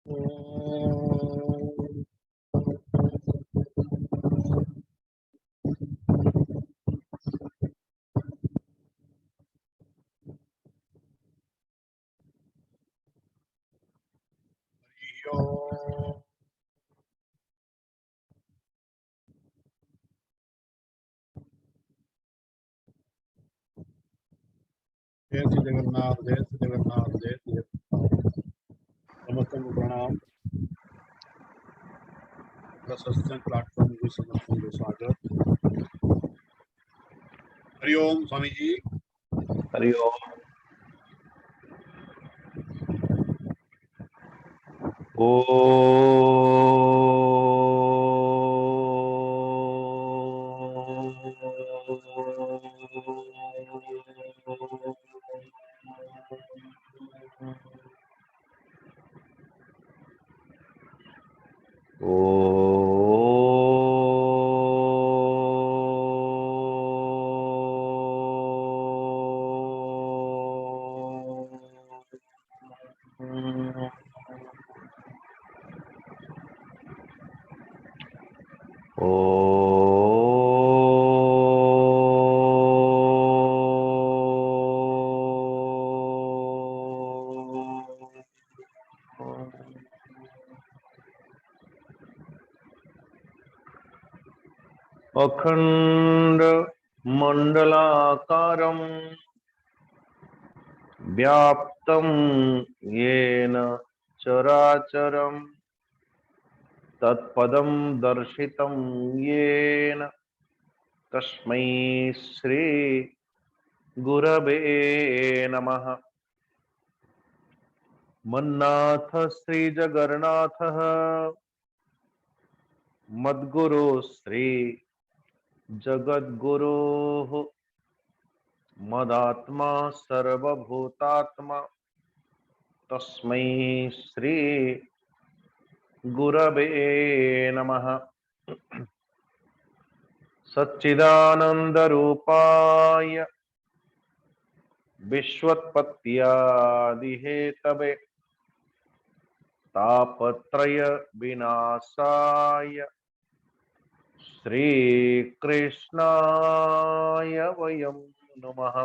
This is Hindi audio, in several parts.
जय श्री जगन्नाथ, जय श्री जगन्नाथ, जय श्री जगन्नाथ। समस्तों को प्रणाम। सत्संग प्लेटफॉर्म को समस्तों को स्वागत। हरिओम स्वामी जी। हरिओम। अखंड मंडलाकारं व्याप्तं येन चराचरं तत्पदं दर्शितं येन तस्मै श्री गुरवे नमः। मन्नाथ श्री जगन्नाथः मद्गुरु श्री जगद्गुरुः मदात्मा सर्वभूतात्मा तस्मै श्री गुरवे नमः। सच्चिदानंद रूपाय विश्वोत्पत्त्यादिहेतवे तापत्रय विनाशाय श्रीकृष्णाय वयं नमः।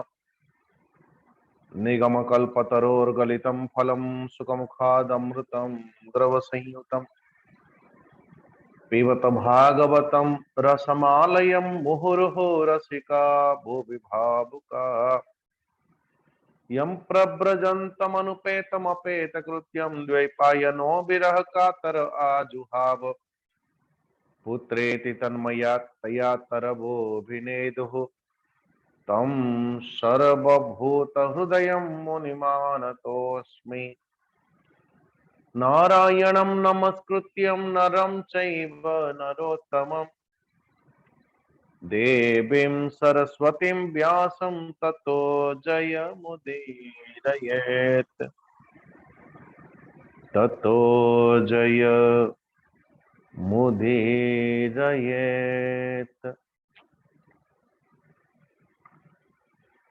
निगमकल्पतरोर्गलितं फलं सुखमुखादमृतं द्रवसंयुतं पिबत भागवतं रसमालयं मुहुर्मुहुः रसिका भुवि भावुका यं प्रव्रजन्तमनुपेतमपेतकृत्यं द्वैपायनो विरह कातर आजुहाव पुत्रेति तन्मया तया तरवोऽभिनेदुः तं सर्वभूतहृदयं मुनिमानतोऽस्मि। नारायणं नमस्कृत्यं नरं चैव नरोत्तमं देवीं सरस्वतीं व्यासं ततो जयमुदीरयेत्। ततो जयमुदीरयेत्।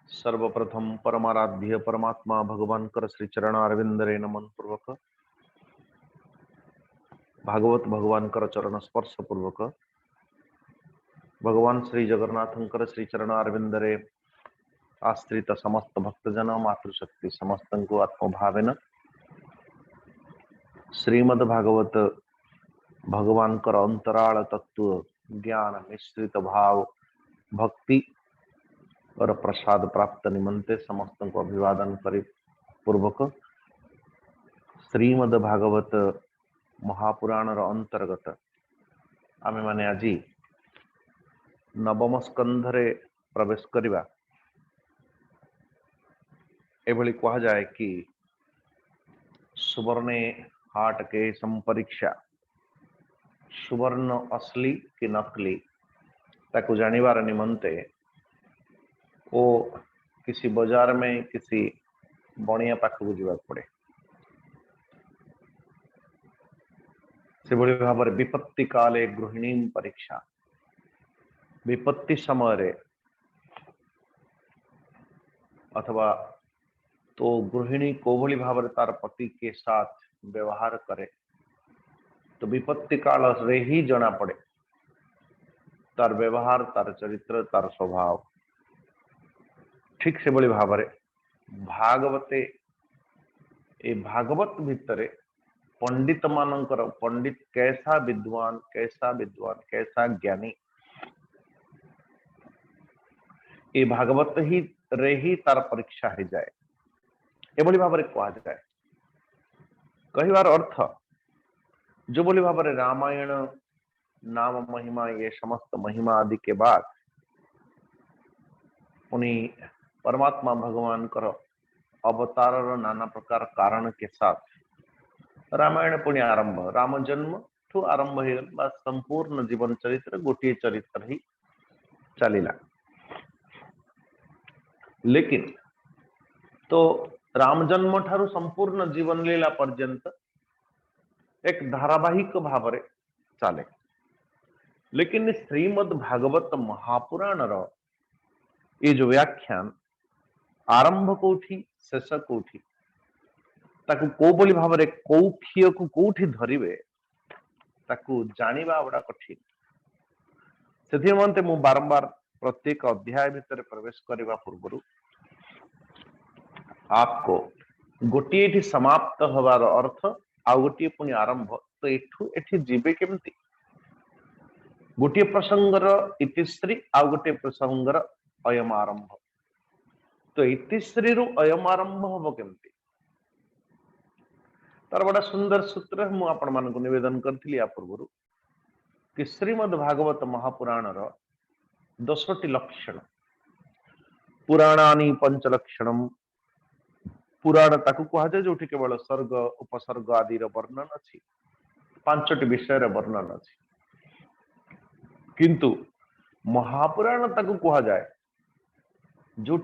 सर्वप्रथम परमाराध्य परमात्मा भगवान कर श्री चरणारविंदरे नमन पूर्वक भागवत भगवान कर चरण स्पर्श पूर्वक भगवान श्री जगन्नाथंकर श्री चरणारविंदरे आश्रित समस्त भक्तजन मातृशक्ति समस्त को आत्मभावेन श्रीमद् भागवत भगवान कर अंतराल तत्व ज्ञान मिश्रित भाव भक्ति और प्रसाद प्राप्त निमंते समस्त को अभिवादन करी पूर्वक श्रीमद् भागवत महापुराण अंतर्गत आमे माने आज नवम स्कंधरे प्रवेश करिबा। एभली कहा जाए कि सुवर्णे हाट के संपरीक्षा सुवर्ण असली कि नकली ताकू जानिबार निमंते वो किसी बाजार में किसी बणिया पाखक जावाक पड़े। से भली भाव विपत्ति काले गृहिणी परीक्षा विपत्ति समय अथवा तो गृहिणी को भली भाव तार पति के साथ व्यवहार करे तो विपत्ति काल रे ही जना पड़े तार व्यवहार, तार चरित्र, तार स्वभाव। ठीक से बड़ी भाव भागवते ए भागवत भितर पंडित मानकर, पंडित कैसा विद्वान, कैसा विद्वान, कैसा ज्ञानी, ये भागवत ही रे ही तार परीक्षा हो जाए एभली भाव कह जाए। कहबार अर्थ जो बोली भाव रामायण नाम महिमा, ये समस्त महिमा आदि के बाद पुनी परमात्मा भगवान कर अवतार नाना प्रकार कारण के साथ रामायण पुणी आरंभ, राम जन्म ठू आरंभ हो संपूर्ण जीवन चरित्र गोटे चरित्र ही चलला। लेकिन तो राम जन्म ठारू संपूर्ण जीवन लीला पर्यंत एक धारावाहिक भाव चले। लेकिन श्रीमद् भागवत महापुराण ये जो व्याख्यान आरंभ कोठी शेष कोठी ताकू को बोली भाव कौखिय को कोठी धरिवे ताकू जानिबा बड़ा कठिन। से निमंते मु बारंबार प्रत्येक अध्याय भितर प्रवेश करने पूर्व आपको गोटे समाप्त हबार अर्थ आ गोटे पुणी आरंभ, तो एठू एठी जीवे केमती गोटे प्रसंगर इतिश्री आ गोटे प्रसंगर अयम आरंभ, तो इतिश्री रु अयम आरंभ हम केमती तार बड़ा सुंदर सूत्र मु आपण मान को निवेदन करथिली आ पूर्व कि श्रीमद् भागवत महापुराण 10टी लक्षण, पुराणानि पंच लक्षणम, पुराण ताकू कह जाए जो केवल सर्ग उपसर्ग आदि वर्णन अच्छी, 5टी विषय वर्णन अच्छी, किंतु महापुराण ताकू कह जाए जो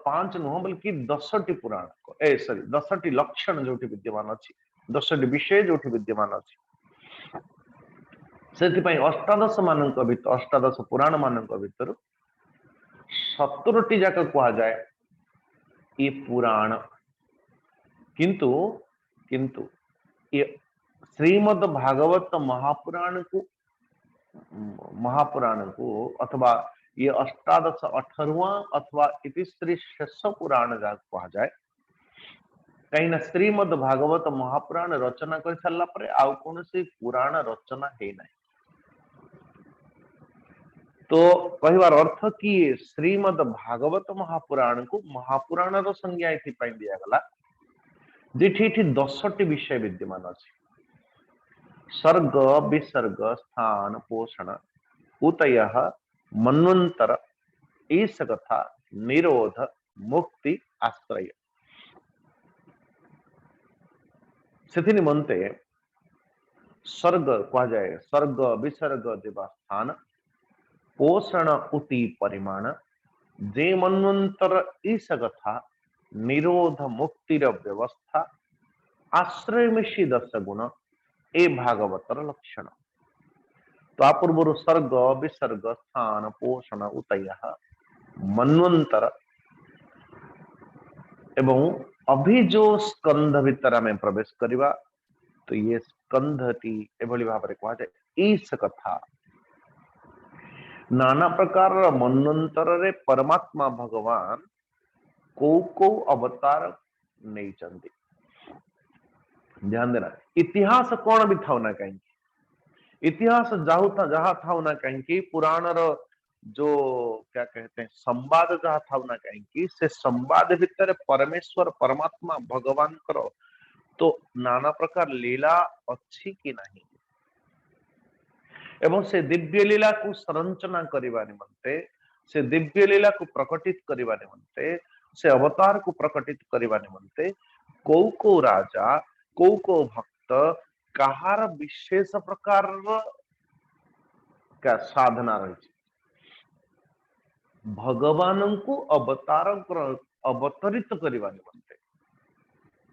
5 नुह बल्कि 10टी पुराण सॉरी 10टी लक्षण जो विद्यमान अच्छी, 10टी विषय जो विद्यमान अच्छी, से अष्टादश मान अष्टादश पुराण मान भर 70टी जाक कह जाए ये पुराण, किंतु किंतु ये श्रीमद् भागवत महापुराण को अथवा ये अष्टादश 18वां अथवा इतिश्री शेष पुराण जा कह जाए कहीं श्रीमद् भागवत महापुराण रचना कर सारा पर आउ कौन पुराण रचना है ना। तो कहबार अर्थ कि श्रीमद् भागवत महापुराण को महापुराण संज्ञा ये दिगला जेठी 10टी विषय विद्यमान अच्छी, सर्ग विसर्ग स्थान पोषण उतय मन्वंतर ईश कथा निरोध मुक्ति आश्रय। से निमंते सर्ग कह जाए सर्ग विसर्ग देवा स्थान पोषण उति परिमाण जे मन्वंतर ईश कथा निरोध मुक्तिर व्यवस्था आश्रय मिशी 10 गुण ए भागवतर लक्षण। तो आपूर्व सर्ग विसर्ग स्थान पोषण उतय मन्वंतर एवं अभी जो स्कंध भितर आम प्रवेश करवा, तो ये स्कंधटी एभली भाव कह जाए ईश कथा नाना प्रकार मन्वंतर रे परमात्मा भगवान को अवतार नहीं चंदी। ध्यान देना, इतिहास कौन भी था ना कहीं, इतिहास जहां था ना कहीं पुराण जो क्या कहते हैं संवाद जहाँ था ना कहीं से संवाद भितर परमेश्वर परमात्मा भगवान करो तो नाना प्रकार लीला अच्छी कि नहीं एवं से दिव्य लीला को संरचना करने निमंते, से दिव्य लीला को प्रकटित करने निमंते, से अवतार को प्रकटित करने निमंते को राजा को भक्त कहार विशेष प्रकार क्या साधना रही भगवान को अवतरित करने निमंते,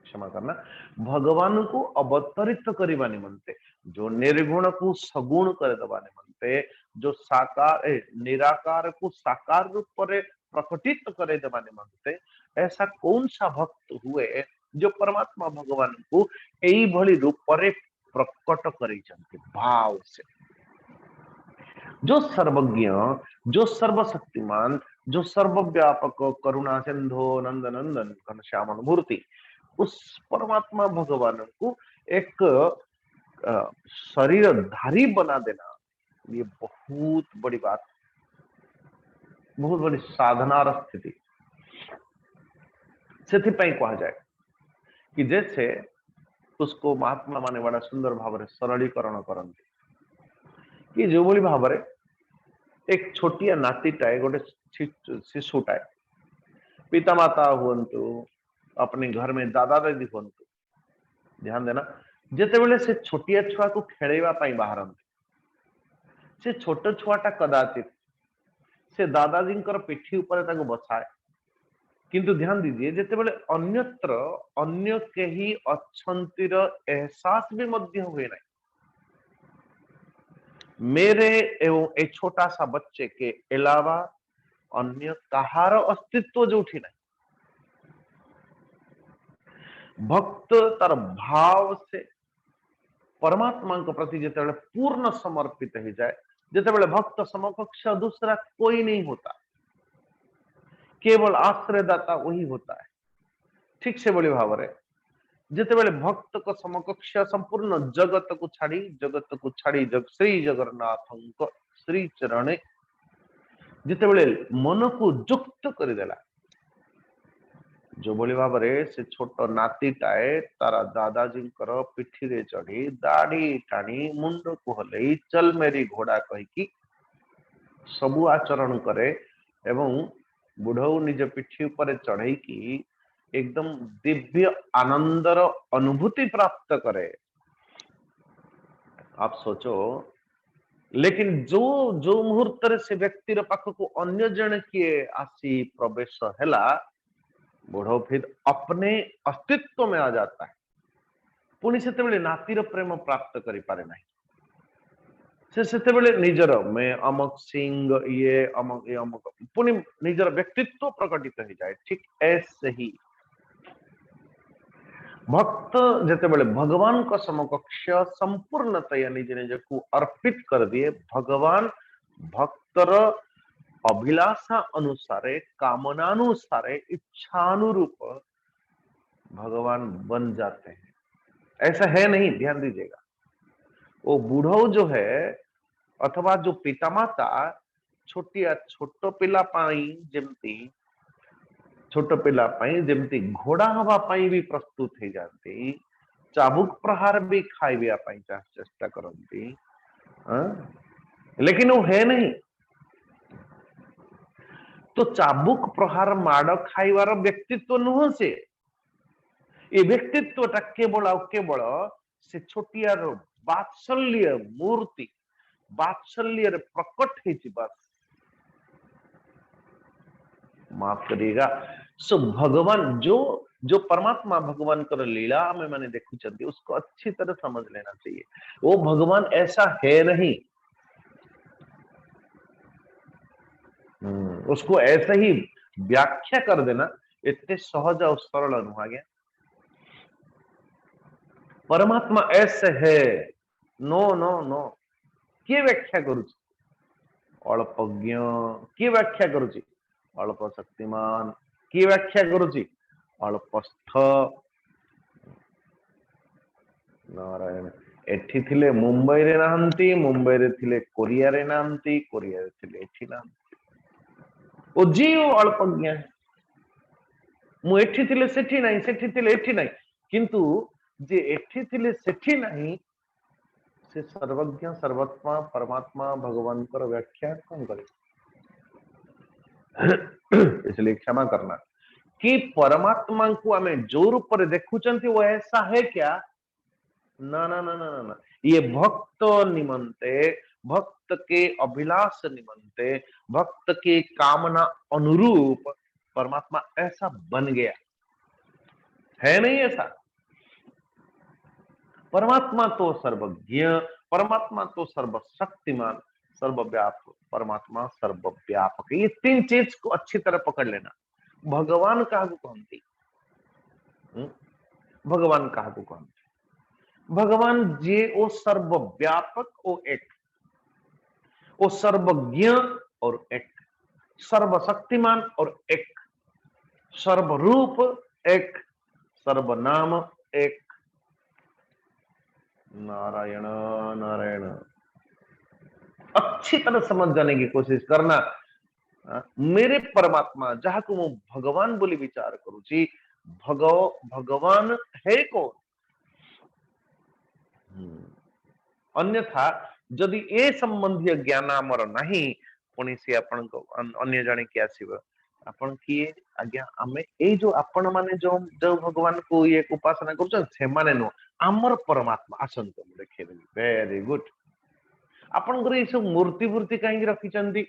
क्षमा करना, भगवान को अवतरित करने निमंते, जो निर्गुण को सगुण कर देवा निमंते, जो साकार निराकार को साकार रूप पर प्रकटित कर देवा निमंते, ऐसा कौन सा भक्त हुए जो परमात्मा भगवान को यही भली रूप पर प्रकट करिसंती भाव से। जो सर्वज्ञ, जो सर्वशक्तिमान, जो सर्वव्यापक करुणा सिंधु नंद नंदन घनश्याम मूर्ति, उस परमात्मा भगवान को एक शरीरधारी बना देना, ये बहुत बड़ी बात, बहुत बड़ी साधनार स्थिति। से कहा जाए कि जैसे उसको महात्मा माने बड़ा सुंदर भाव सरलीकरण करते कि जो भली भाव एक छोटिया नातीटाए गोटे शिशुटाए पितामाता हुंतु अपने घर में दादा दादी हुंतु, ध्यान देना जिते बेले से छोटिया छुआ को खेलैबा पई बाहरंती, से छोट छुआटा कदाचित से दादाजी पिठी ऊपर ताको बसाए, किंतु ध्यान दीजिए जिते बेले अन्यत्र अन्य केही अच्छंतीर एहसास भी मध्य हुए नहीं। मेरे एवं ए छोटा सा बच्चे के अलावा अन्य कहार अस्तित्व जो उठी नहीं। भक्त तार भाव से परमात्मा के प्रति जिते बेले पूर्ण समर्पित हो जाए, जिते बेले भक्त समकक्ष दूसरा कोई नहीं होता, केवल आश्रयदाता वही होता है। ठीक से बोली भाव जिते बेले भक्त को समकक्ष संपूर्ण जगत को छाड़ी श्री जगन्नाथ श्री चरण जिते बेले मन को जुक्त करदेला, जो बोली भाव से छोट नातीटाए तारा दादाजी पिठी रे चढ़ी दाढ़ी टाणी मुंड को हलई चल मेरी घोड़ा कहीकि सबु आचरण करे एवं बुढ़ऊ निज पिठी ऊपर चढ़ई की एकदम दिव्य आनंदर अनुभूति प्राप्त करे। आप सोचो, लेकिन जो जो मुहूर्त से व्यक्तिर पाख को अन्य जन किए आसी प्रवेश हैला, बुढ़ो फिर अपने अस्तित्व में आ जाता है, पुणी से नातीर प्रेम प्राप्त करि पारे नहीं। से निजर मैं अमक सिंह ये अमक पुणी निजर व्यक्तित्व प्रकटित हो जाए। ठीक ऐसे ही भक्त जिते बेले भगवान का समकक्ष संपूर्णतया निज निज को अर्पित कर दिए, भगवान भक्तर अभिलाषा अनुसारे कामनानुसारे इच्छानुरूप भगवान बन जाते हैं। ऐसा है नहीं, ध्यान दीजिएगा। वो बूढ़ो जो है अथवा जो पितामाता छोटिया छोट पिला पाई जेमती छोट पिला पाई जेमती घोड़ा हवा पाई भी प्रस्तुत हो जाती, चाबुक प्रहार भी खाइबा पाई चेष्टा करती, लेकिन वो है नहीं। तो चाबुक प्रहार माड़ खाइबार व्यक्तित्व नुह से, ये व्यक्तित्वटा केवल केवल से छोटियार वात्सल्य मूर्ति वात्सल्य प्रकट है। बस माफ करिएगा। सो भगवान जो जो परमात्मा भगवान कर लीला में मैंने देखुचंती उसको अच्छी तरह समझ लेना चाहिए। वो भगवान ऐसा है नहीं, उसको ऐसे ही व्याख्या कर देना इतने सहज और सरल नुहा गया। परमात्मा ऐसे है, नो नो नो किए व्याख्या करुची, अल्पज्ञ किए व्याख्या करुची, अल्प शक्तिमान किए व्याख्या करुची, अल्पस्थ। नारायण एठी थिले मुंबई रे नाहंती, मुंबई रे थिले कोरिया रे नाहंती, कोरिया रे थिले एठी नाहंती। ओ जीव अल्पज्ञ, मु एठी थिले सेठी नहीं, सेठी थिले एठी नहीं, किंतु जे एठी थिले सेठी नहीं से सर्वज्ञ सर्वात्मा परमात्मा भगवान कर व्याख्या कौन करे। इसलिए क्षमा करना कि परमात्मा को हमें जो रूप पर देखुचंती वो ऐसा है क्या? ना ना ना ना ना, ये भक्त निमंते, भक्त के अभिलाष निमंते, भक्त के कामना अनुरूप परमात्मा ऐसा बन गया है नहीं ऐसा। परमात्मा तो सर्वज्ञ, परमात्मा तो सर्वशक्तिमान, सर्वव्यापक, परमात्मा सर्वव्यापक। ये तीन चीज को अच्छी तरह पकड़ लेना। भगवान कहा कहती, भगवान कहा कहती, भगवान जे ओ सर्वव्यापक ओ एक, वो सर्वज्ञ और एक, सर्वशक्तिमान और एक, सर्वरूप एक, सर्वनाम एक। नारायण नारायण। अच्छी तरह समझ जाने की कोशिश करना। मेरे परमात्मा जहाँ को मु भगवान बोली विचार करूची, भगवान है कौन? अन्यथा जदि ए संबंधी ज्ञान आमर नाही, पुणी से आपण को अन्य जाने के आसीबो आपण किए आज्ञा आमे ए जो आपण माने जो जो भगवान को ये उपासना करूछन से माने नो आमर परमात्मा आसंत देखेबे। Very good. आपण करे सब मूर्ति मूर्ति काहे रखी चंदी?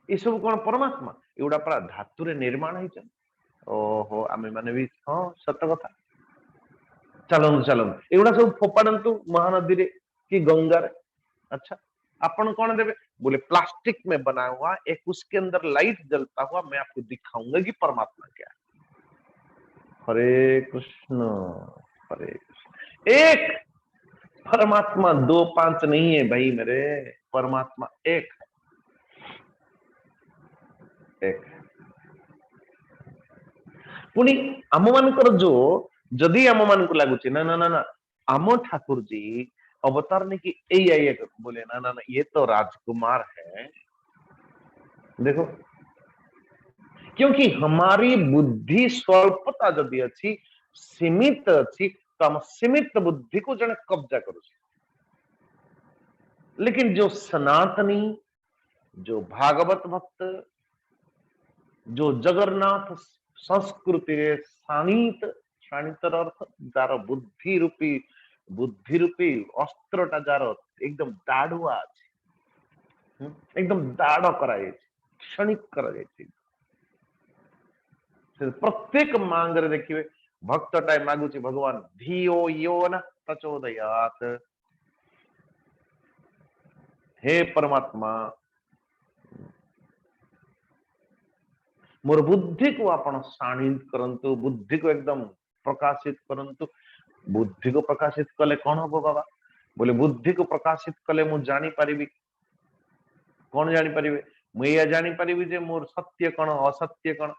ये सब कोन परमात्मा? एउडा परा धातु रे निर्माण होइछन। ओहो आमे माने भी हां सत्य कथा। चलन चलन एउडा सब फोपाडंतु महानदी रे कि गंगा रे। अच्छा अपन कौन देवे? बोले प्लास्टिक में बना हुआ एक, उसके अंदर लाइट जलता हुआ मैं आपको दिखाऊंगा कि परमात्मा क्या है। हरे कृष्ण हरे कृष्ण। एक परमात्मा, दो पांच नहीं है भाई मेरे, परमात्मा एक है, एक। पुणी आम मानकर जो जदि आम मान को लगुच ना ना ना ना आम ठाकुर जी अवतार ने कि ये बोले ना ना ना ये तो राजकुमार है। देखो क्योंकि हमारी बुद्धि स्वल्पता जदि अच्छी, सीमित अच्छी, तो हम सीमित बुद्धि को जने कब्जा करू। लेकिन जो सनातनी, जो भागवत भक्त, जो जगन्नाथ संस्कृति रे शाणित, शाणितर अर्थ जार बुद्धि रूपी अस्त्रटा जार एकदम दाढ़ुआ अछि, एकदम दाढ़ कराई, क्षणिक कराई। प्रत्येक मांगरे देखिए भक्त टाइम मागुची भगवान धियो यो न प्रचोदयात। हे परमात्मा मोर बुद्धि को आपण शाणित करंतु, बुद्धि को एकदम प्रकाशित करंतु। बुद्धि को प्रकाशित कले कौन हो बाबा? बोले बुद्धि को प्रकाशित कले मु जानी पारिबी। कौन जानी पारिबे? मु या जानी पारिबी जे मोर सत्य कौन असत्य कौन,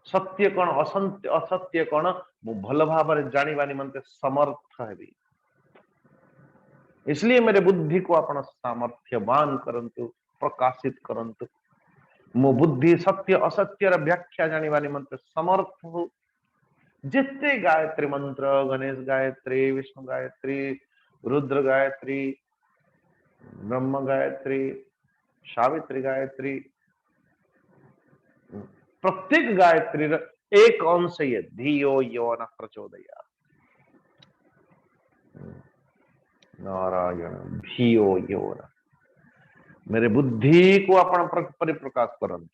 सत्य कौन असत्य कौन मु भल भाव जानिबा निमंते समर्थ हेबी। इसलिए मेरे बुद्धि को आपण सामर्थ्यवान करंतु, प्रकाशित करंतु। मो बुद्धि सत्य असत्य व्याख्या जानिबा निमंते समर्थ हो। जिते गायत्री मंत्र, गणेश गायत्री, विष्णु गायत्री, रुद्र गायत्री, ब्रह्म गायत्री, सावित्री गायत्री, प्रत्येक गायत्री एक अंश ये धियो यो न प्रचोदयात्। नारायण धियो यो न, मेरे बुद्धि को आपण परिप्रकाश करन।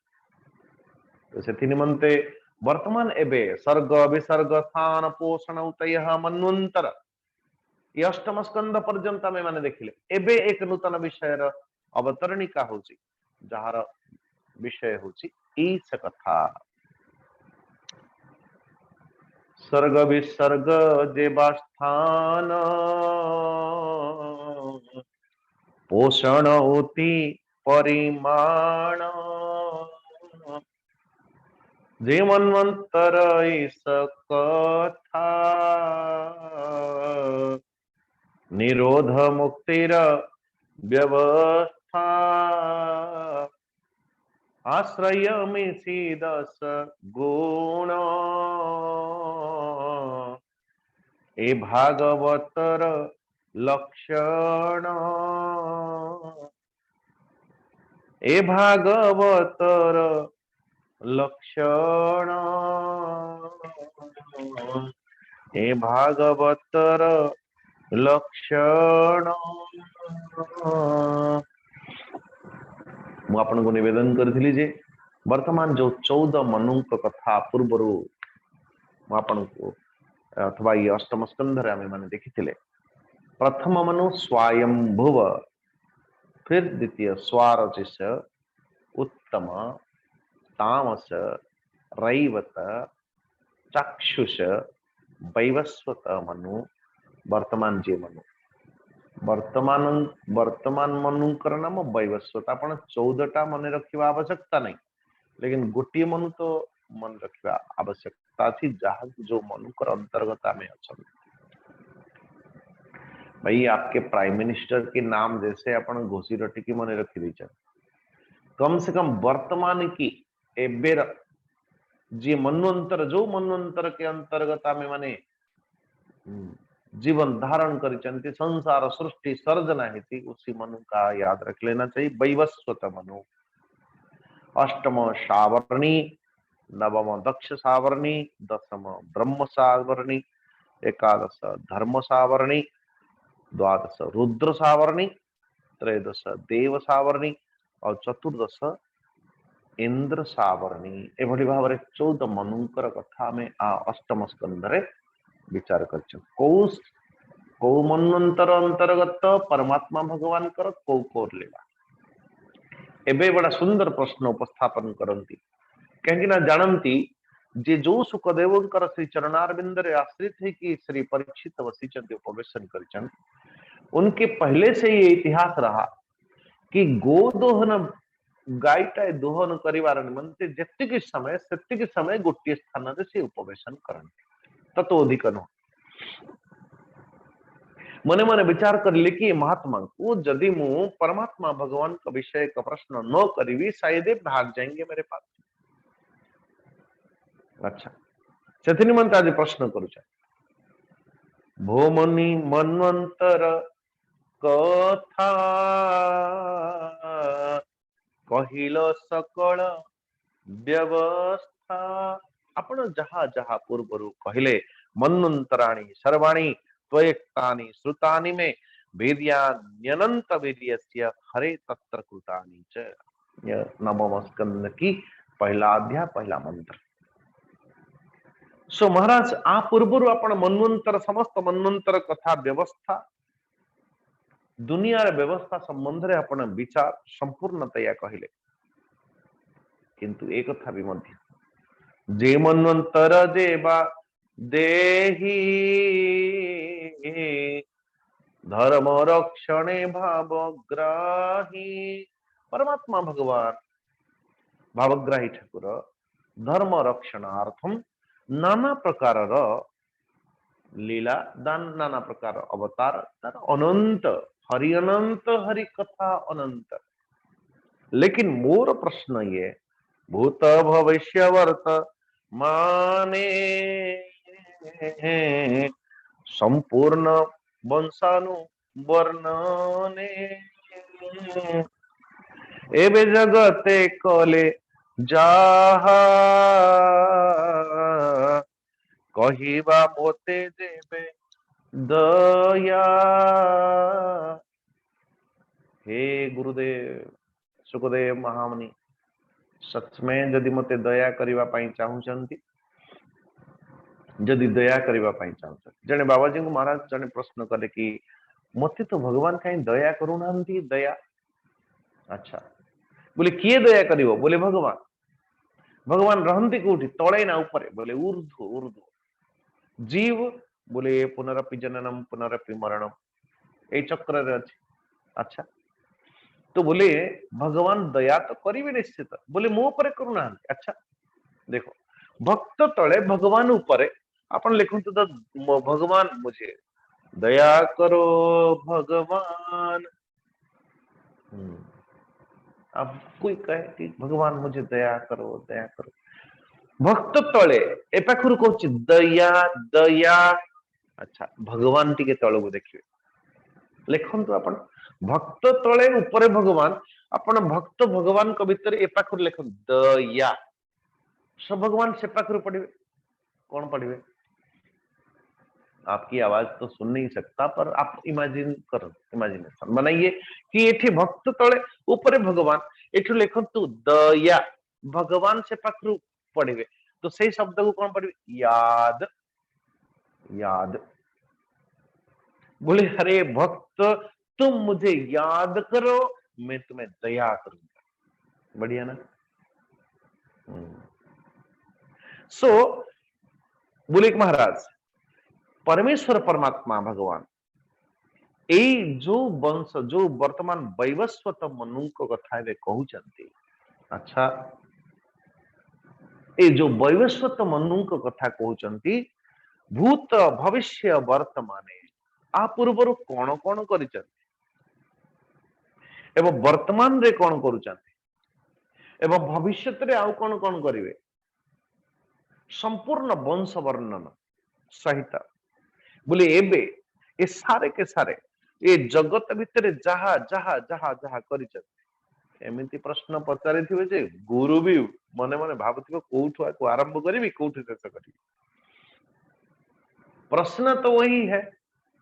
तो से निमंते वर्तमान एबे सर्ग विसर्ग स्थान पोषण उतय मन्वंतर ये अष्टम स्कंद पर्यंत आमे माने देखिले। एबे एक नूतन विषय अवतरणिका होची, जहार विषय होची ईश कथा। सर्ग विसर्ग जेबा स्थान पोषण होती परिमाण, जे मन्वंतर ईश कथा निरोध मुक्तिर व्यवस्था, आश्रय मिसी दस गुण, ए भागवतर लक्षण, ए भागवतर लक्षण, ए भागवतर लक्षण। मु आपन को निवेदन करथिली जे वर्तमान जो 14 मनुक कथा पूर्वरु मु आपन को अथवा ये अष्टम स्कंध रे आमे माने देखिथिले। प्रथम मनु स्वयंभुव, फिर द्वितीय स्वारचिस, उत्तम, तामस, रैवत, चक्षुष, वैवस्वत मनु, वर्तमान जे मनु वर्तमान वर्तमान मनुकर नाम वैवस्वत। आपण 14टा मन रखिबा आवश्यकता नहीं, लेकिन गोटे मनु तो मन रखिबा आवश्यकता थी, जहाँ जो मनुकर अंतर्गत आमे अछन। भाई आपके प्राइम मिनिस्टर के नाम जैसे अपन घोषी रटी की मन रखी दीचा, कम से कम वर्तमान की एबेर जे मनवंतर जो मनवंतर के अंतर्गत आमे माने जीवन धारण करिचंती, संसार सृष्टि सर्जना हेती, उसी मनु का याद रख लेना चाहिए। वैवस्वत मनु, अष्टम सावर्णी, नवम दक्ष सावर्णी, दशम ब्रह्म सावर्णी, एकादश धर्म सावर्णी, द्वादश रुद्र सावर्णी, त्रयोदश देव सावर्णी और चतुर्दश इंद्र सावर्णी। एभली भाव 14 मनुकर कथा में आ अष्टम स्कंध रे विचार कर। कौ मनवंतर अंतर्गत परमात्मा भगवान कर कौ कोर लेवा एबे बड़ा सुंदर प्रश्न उपस्थापन करती, कहीं ना जानती जे जो सुखदेव श्री चरणारविंद रे आश्रित है कि श्री परीक्षित वसीचंद उपवेशन कर, उनके पहले से ये इतिहास रहा कि गोदोहन गायटा दोहन करिवार निमंते जेतिकी समय गोटे स्थान रे से उपवेशन करते, ततोधिक न मने मने विचार कर ले कि महात्मा को जदि मु परमात्मा भगवान का विषय का प्रश्न न करी, शायद भाग जाएंगे मेरे पास। अच्छा से निमंत आज प्रश्न करुचा, भोमनि मनवंतर कथा कहिल सकल व्यवस्था। आपण जहा जहा पूर्वरु कहले मनवंतराणी सर्वाणी त्वयक्तानि श्रुतानि में वेद्यान्यनंत वेद्यस्य हरे तत्र कृतानि च। यह नवम स्कंद की पहला अध्याय पहला मंत्र। सो महाराज आ पूर्वरु आपण मनवंतर समस्त मनवंतर कथा व्यवस्था दुनिया व्यवस्था संबंध रे आपण विचार संपूर्णतया कहले, किंतु एक कथा भी मध्य जे मनवंतर देवा देही धर्म रक्षणे भावग्राही। परमात्मा भगवान भावग्राही ठाकुर धर्म रक्षणार्थम नाना प्रकार लीला दान नाना प्रकार अवतार अनंत हरि कथा अनंत। लेकिन मोर प्रश्न ये भूत भविष्य वर्त माने संपूर्ण वंशानु वर्णने एबे जगते कले जाहा कहिबा मोते देवे दया। हे गुरुदेव सुखदेव महामुनि, सच में जदि मते दया करिवा पाई चाहुचंती, जदि दया करिवा पाई चाहुचंती, जने बाबाजी को महाराज जने प्रश्न करे कि मते तो भगवान कहीं दया करूनांती दया। अच्छा बोले किए दया करिवो? बोले भगवान। भगवान रहंती कोठी? तळे ना ऊपर? बोले ऊर्ध्व ऊर्ध्व। जीव? बोले पुनरपि जननम पुनरपि मरणम, ए चक्र रे अछि। अच्छा तो बोले भगवान दया तो करिवे निश्चित, बोले मो ऊपर करूना। अच्छा देखो भक्त तळे भगवान ऊपर आपण लिखंतु तो भगवान मुझे दया करो भगवान। अब कोई कहे कि भगवान मुझे दया करो दया करो, भक्त तळे ए पाखरु कहूची दया दया। अच्छा भगवान टिके तळକୁ देखिए, लिखंतु आपण भक्त तळे ऊपर भगवान, आपण भक्त भगवान को भीतर ए पाखरु लिखंतु दया, सब भगवान से पाखरु पढ़िबे। कौन पढ़िबे? आपकी आवाज तो सुन नहीं सकता, पर आप इमेजिन करो, इमेजिनेशन बनाइए कि एठी भक्त तळे ऊपर भगवान, एठु लिखंतु दया, भगवान से पाखरु पढ़िबे तो सही शब्द को कौन पढ़िबे? याद याद। बोले अरे भक्त तुम मुझे याद करो, मैं तुम्हें दया करूंगा। बढ़िया ना? सो बोले महाराज परमेश्वर परमात्मा भगवान एई जो वंश जो वर्तमान वैवस्वत मनु कथा कहते। अच्छा ए जो वैवस्वत मनु कथा कहते भूत भविष्य वर्तमान आ पूर्वर कौन कौन कर वर्तमान रे कौन कर भविष्य रे आउ कौन कौन करेंगे संपूर्ण वंश वर्णन सहित बोले एबे ए सारे के सारे ए जगत भितर जहा जहा जहा जहा कर एमती प्रश्न पचारि जे गुरु भी मने मने भावुथिव कोठु आरंभ करी कोठु शेष करी। प्रश्न तो वही है,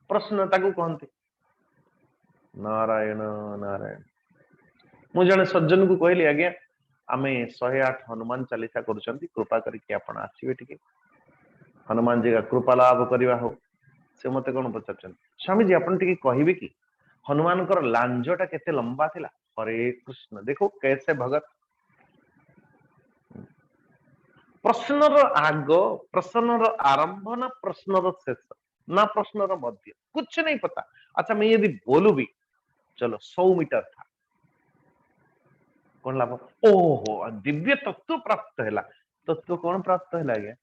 प्रश्न ताकू कहते नारायण नारायण। मु जने सज्जन को कहली आज्ञा आमे 108 हनुमान चालीसा करुचंती कृपा करके आपण आसीबे टिके हनुमान जी का कृपा लाभ करवा हो। से मते कोन पचारचन स्वामी जी आपण टिके कहिबे कि हनुमान कर लांजटा केते लंबा थिला। हरे कृष्ण देखो कैसे भगत प्रश्नर आग प्रश्नर आरंभ ना प्रश्नर शेष ना प्रश्नर मध्य कुछ नहीं पता। अच्छा मैं यदि बोलू भी चलो 100 मीटर था कौन लाभ ओहो दिव्य तत्व प्राप्त है तत्व कौन प्राप्त है आज्ञा।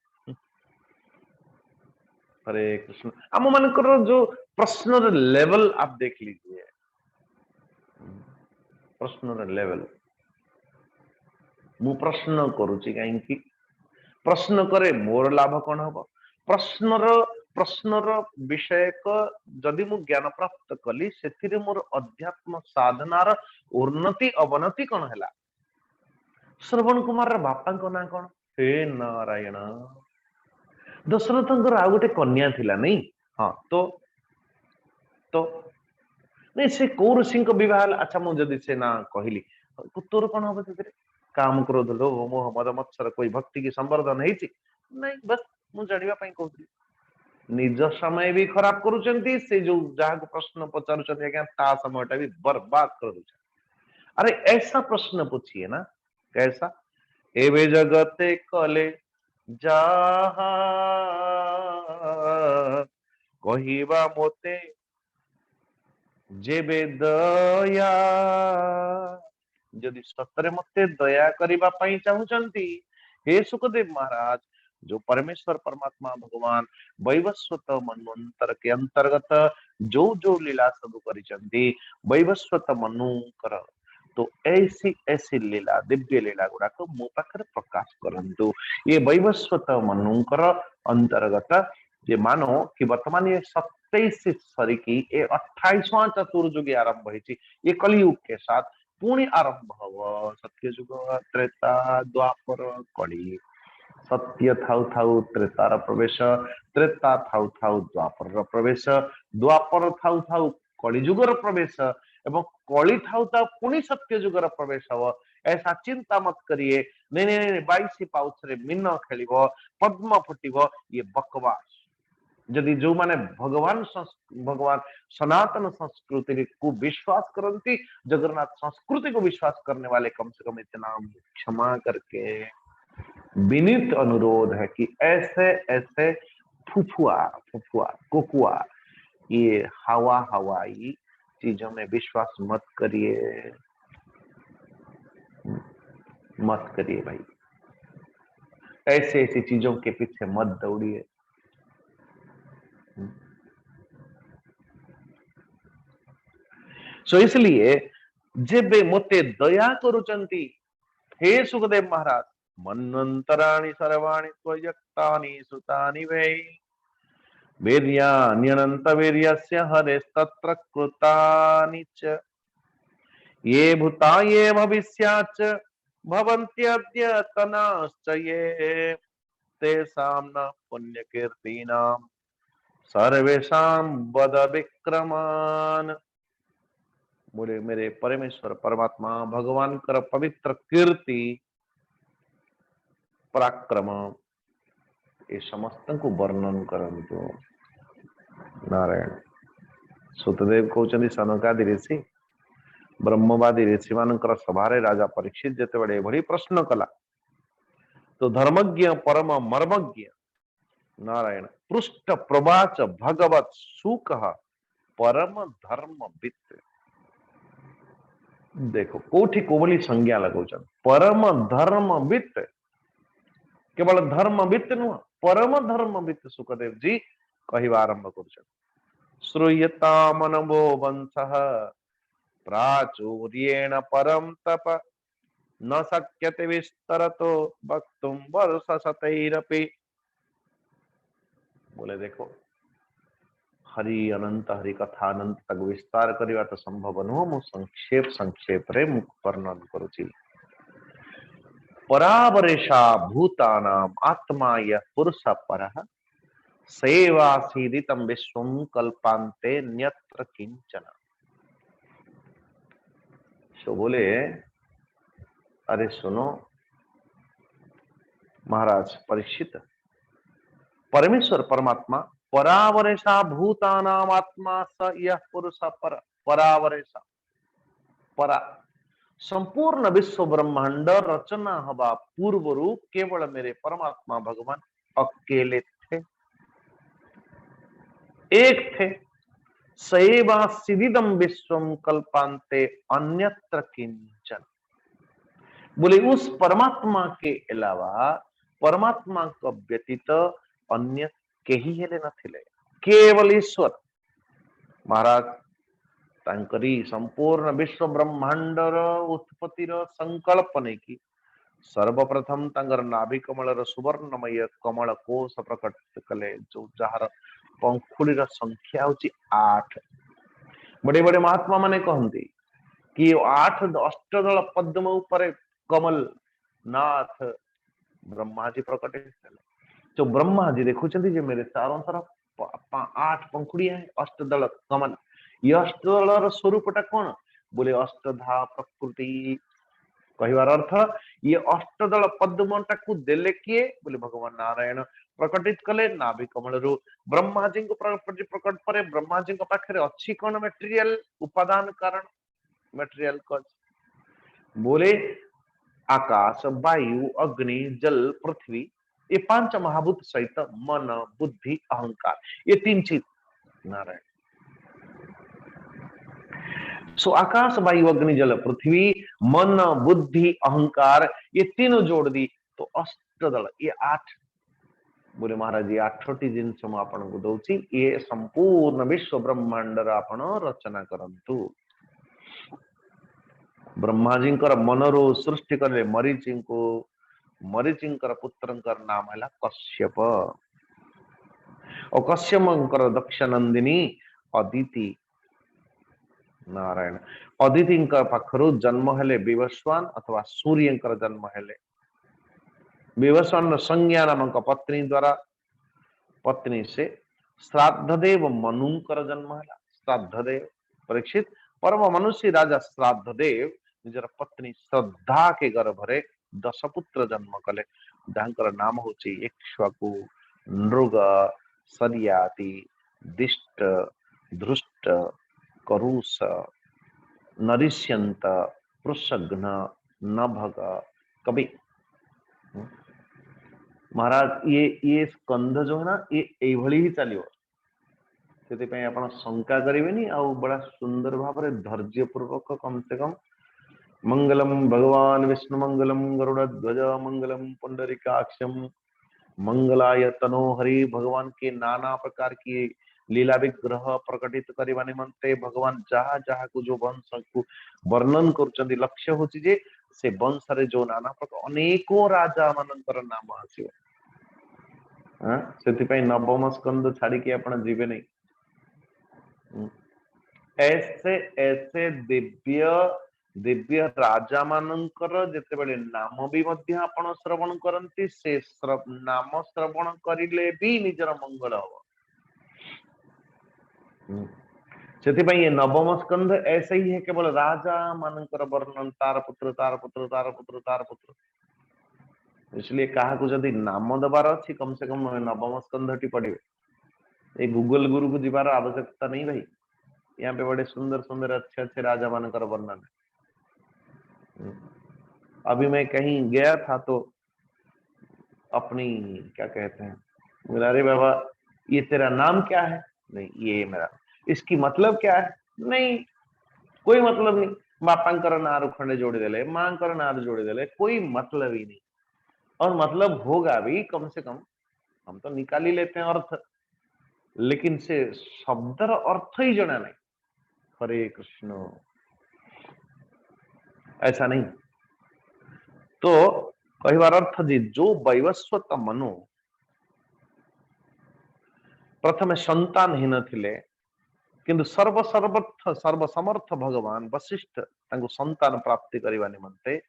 हरे कृष्ण आम मानकर जो प्रश्नर लेवल आप देख लीजिए प्रश्नर लेवल मु प्रश्न करुची कहीं प्रश्न करे मोर लाभ कौन हम प्रश्नर प्रश्नर विषय जदि मु ज्ञान प्राप्त कली से मोर अध्यात्म साधनार उन्नति अवनति कौन है। श्रवण कुमार बापा ना कौन हे नारायण दशरथ आ गोटे कन्या थिला नहीं हाँ तो नहीं से कौ ऋषि विवाह। अच्छा मुझे से ना कहली तोर कौन हम से काम क्रोध लोभ मोह मद मत्सर कोई भक्ति की संवर्धन है नहीं बस मु जानिबा पई कहती निज समय भी खराब करूचंती से जो जहाँ को प्रश्न पचारुचंती आज्ञा ता समयटा भी बर्बाद कर दूछ। अरे ऐसा प्रश्न पूछिए ना कैसा एवे जगते कले जाहा कहिबा मोते जेबे दया जदि सतरे मते दया करबा पई चाहुचंती हे सुखदेव महाराज जो परमेश्वर परमात्मा भगवान वैवस्वत मनवंतर के अंतर्गत जो जो लीला सब करिचंती वैवस्वत मनुकर तो ऐसी ऐसी लीला दिव्य लीला गुड़ा को मो पाखरे प्रकाश करंतु। ये वैवस्वत मनुकर अंतर्गत ये मानो कि वर्तमान ये 27 सरी की ये 28वां चतुर्युगी आरंभ होती ये कलयुग के साथ पुणी आरंभ हव सत्ययुग त्रेता द्वापर कली सत्य थाउ थाउ त्रेतार प्रवेश त्रेता थाउ थाउ द्वापर प्रवेश द्वापर थाउ थाउ कलिजुगर प्रवेश एवं कली थाउ थाउ पुणी सत्ययुगर प्रवेश हव। ऐसा चिंता मत करिए नहीं नहीं नहीं 22 पाउच रे मीन खेलिबो पद्म फुटिबो ये बकवास। यदि जो माने भगवान भगवान सनातन संस्कृति को विश्वास करती जगन्नाथ संस्कृति को विश्वास करने वाले कम से कम इतना क्षमा करके विनीत अनुरोध है कि ऐसे ऐसे फुफुआ फुफुआ कोकुआ ये हवा हवाई चीजों में विश्वास मत करिए भाई। ऐसे ऐसी चीजों के पीछे मत दौड़िए। सो इसलिए जेबे मोते दया करुचंती हे सुखदेव महाराज मन्वंतराणि सर्वाणि त्वयक्तानि सुतानि वै वीर्याण्यनंत वीर्यस्य हरेस्तत्र कृतानि च ये भूता ये भविष्याच्च भवन्त्यद्यतनाश्च ये तेषां न पुण्यकीर्तीनां सर्वेषां वद विक्रमान्। बोले मेरे परमेश्वर परमात्मा भगवान कर पवित्र कीर्ति पराक्रम ये समस्त को वर्णन करंतु। नारायण सुतदेव कहते सनकादि ऋषि ब्रह्मवादी ऋषि मानकर सभारे राजा परीक्षित जेते बड़े भरी प्रश्न कला तो धर्मज्ञ परम मर्मज्ञ नारायण पृष्ठ प्रवाच भगवत सुख परम धर्म वित्त। देखो कोठी कोवली संज्ञा लगौछन परम धर्म वित्त, केवल धर्म वित्त नुह परम धर्म वित्त सुखदेव जी कहवा आरंभ कर। श्रूयता मनवो वंशः प्राचुर्येण परम तप न शक्यते विस्तरतो वक्तुम वर्षशतैरपि। बोले देखो हरि अनंत हरि कथा अनंत तक विस्तार करवा तो संभव नुह, मु संक्षेप संक्षेप रे वर्णन करुछि। परावरेशा भूतानाम आत्मा यह पुरुष परः सेवासीदितम विश्वम कल्पान्ते न्यत्र किंचन। सो बोले अरे सुनो महाराज परीक्षित, परमेश्वर परमात्मा परावरेशा भूतानाम आत्मा स यह पुरुष पर। परावरेशा परा संपूर्ण विश्व ब्रह्मांड रचना हवा पूर्व रूप केवल मेरे परमात्मा भगवान अकेले थे, एक थे। सैवा सिदिदम विश्वम कल्पांते अन्यत्र किंचन। बोले उस परमात्मा के अलावा परमात्मा का व्यतीत अन्य केही हेले नथिले, केवल ईश्वर। महाराज तांकरी संपूर्ण विश्व ब्रह्मांडर उत्पत्तिर संकल्प नहीं की सर्वप्रथम तांगर नाभि कमलर सुवर्णमय कमल कोश प्रकट कले, जो जार पंखुड़ीर संख्या होची 8। बड़े बड़े महात्मा माने कहंती कि 8 अष्टदल पद्म ऊपर कमल नाथ ब्रह्मा जी प्रकट है। जो ब्रह्मा जी देखुचंती जे मेरे चारों तरफ 8 पंखुड़ियां है, अष्टदल कमल। ये अष्टदल स्वरूपटा कौन? बोले अष्टधा प्रकृति। कहवार अर्थ ये अष्टदल पद्मटा को देले किए? बोले भगवान नारायण प्रकटित कले नाभि कमल रु ब्रह्मा जी को प्रकट परे। ब्रह्मा जी को पाखरे अच्छी कौन मटेरियल उपादान कारण मटेरियल कज। बोले आकाश वायु अग्नि जल पृथ्वी ये 5 महाभूत सहित मन बुद्धि अहंकार, ये 3 चीज नारायण। सो आकाश वायु अग्नि जल पृथ्वी मन बुद्धि अहंकार ये तीनों जोड़ दी तो अष्टदल ये 8। बोले महाराज ये 8टी जिनस मु आपन को दउची, ये संपूर्ण विश्व ब्रह्मांड आपण रचना करंतु। ब्रह्मा जी मनरो सृष्टि करे मरीचि को, मरीचि पुत्र नाम है कश्यप और कश्यप दक्ष नंदिनी अदिति नारायण। अदिति पाखरु जन्म हेले विवस्वान अथवा सूर्य जन्म हेले। विवस्वान संज्ञा नामक पत्नी द्वारा पत्नी से श्राद्धदेव मनुंकर जन्म है। श्राद्धदेव परीक्षित परम मनुष्य राजा श्राद्धदेव निजर पत्नी श्रद्धा के गर्भरे 10 पुत्र जन्म कले। जांकर नाम होची इक्ष्वाकु नृग सरियाति दिष्ट धृष्ट करुष नरिष्यंत पृषघ्न नभग कवि। महाराज ये स्कंध जो है ना ये भली ही चलियो से आप शंका करें आ बड़ा सुंदर भाव धैर्य पूर्वक कम से कम मंगलम भगवान विष्णु मंगलम गरुड़ध्वज मंगलम पुंडरीकाक्षम मंगलाय तनो हरि। भगवान के नाना प्रकार की लीला विग्रह प्रकटित करने निमंते भगवान जहा जहा को जो वंश को वर्णन कर लक्ष्य होची जे से वंश रे जो नाना प्रकार अनेकों राजा मानकर नाम आसीबो। से नवम स्कंद छाड़ी के आपण जीवे नहीं। ऐसे ऐसे दिव्य दिव्य राजा मानकर जेते बेले नाम भी मध्य आपण श्रवण करंती से नाम श्रवण करिले भी निजर मंगल हो। से ये नवम स्कंध ऐसे ही है केवल राजा मानकर वर्णन तार पुत्र तार पुत्र तार पुत्र तार पुत्र। इसलिए कहा को जदि नाम दबार अच्छी कम से कम नवम स्कंध टी पढ़े। ये गूगल गुरु को जीवार आवश्यकता नहीं भाई, यहाँ पे बड़े सुंदर सुंदर अच्छे अच्छे राजा मानकर वर्णन है। अभी मैं कहीं गया था तो अपनी क्या कहते हैं बोला अरे बाबा ये तेरा नाम क्या है? नहीं ये मेरा। इसकी मतलब क्या है? नहीं कोई मतलब नहीं। बापांकर नार खंडे जोड़ी देले, मांकर नार जोड़ी देले, कोई मतलब ही नहीं। और मतलब होगा भी कम से कम हम तो निकाल ही लेते हैं अर्थ, लेकिन से शब्दर अर्थ ही जना नहीं। हरे कृष्ण ऐसा नहीं। तो कहबार अर्थ जी जो वैवस्वत मनु प्रथमे संतानहीन थिले किंतु सर्वसर्वर्थ सर्वसमर्थ भगवान वशिष्ठ तांको संतान प्राप्ति करने निमंते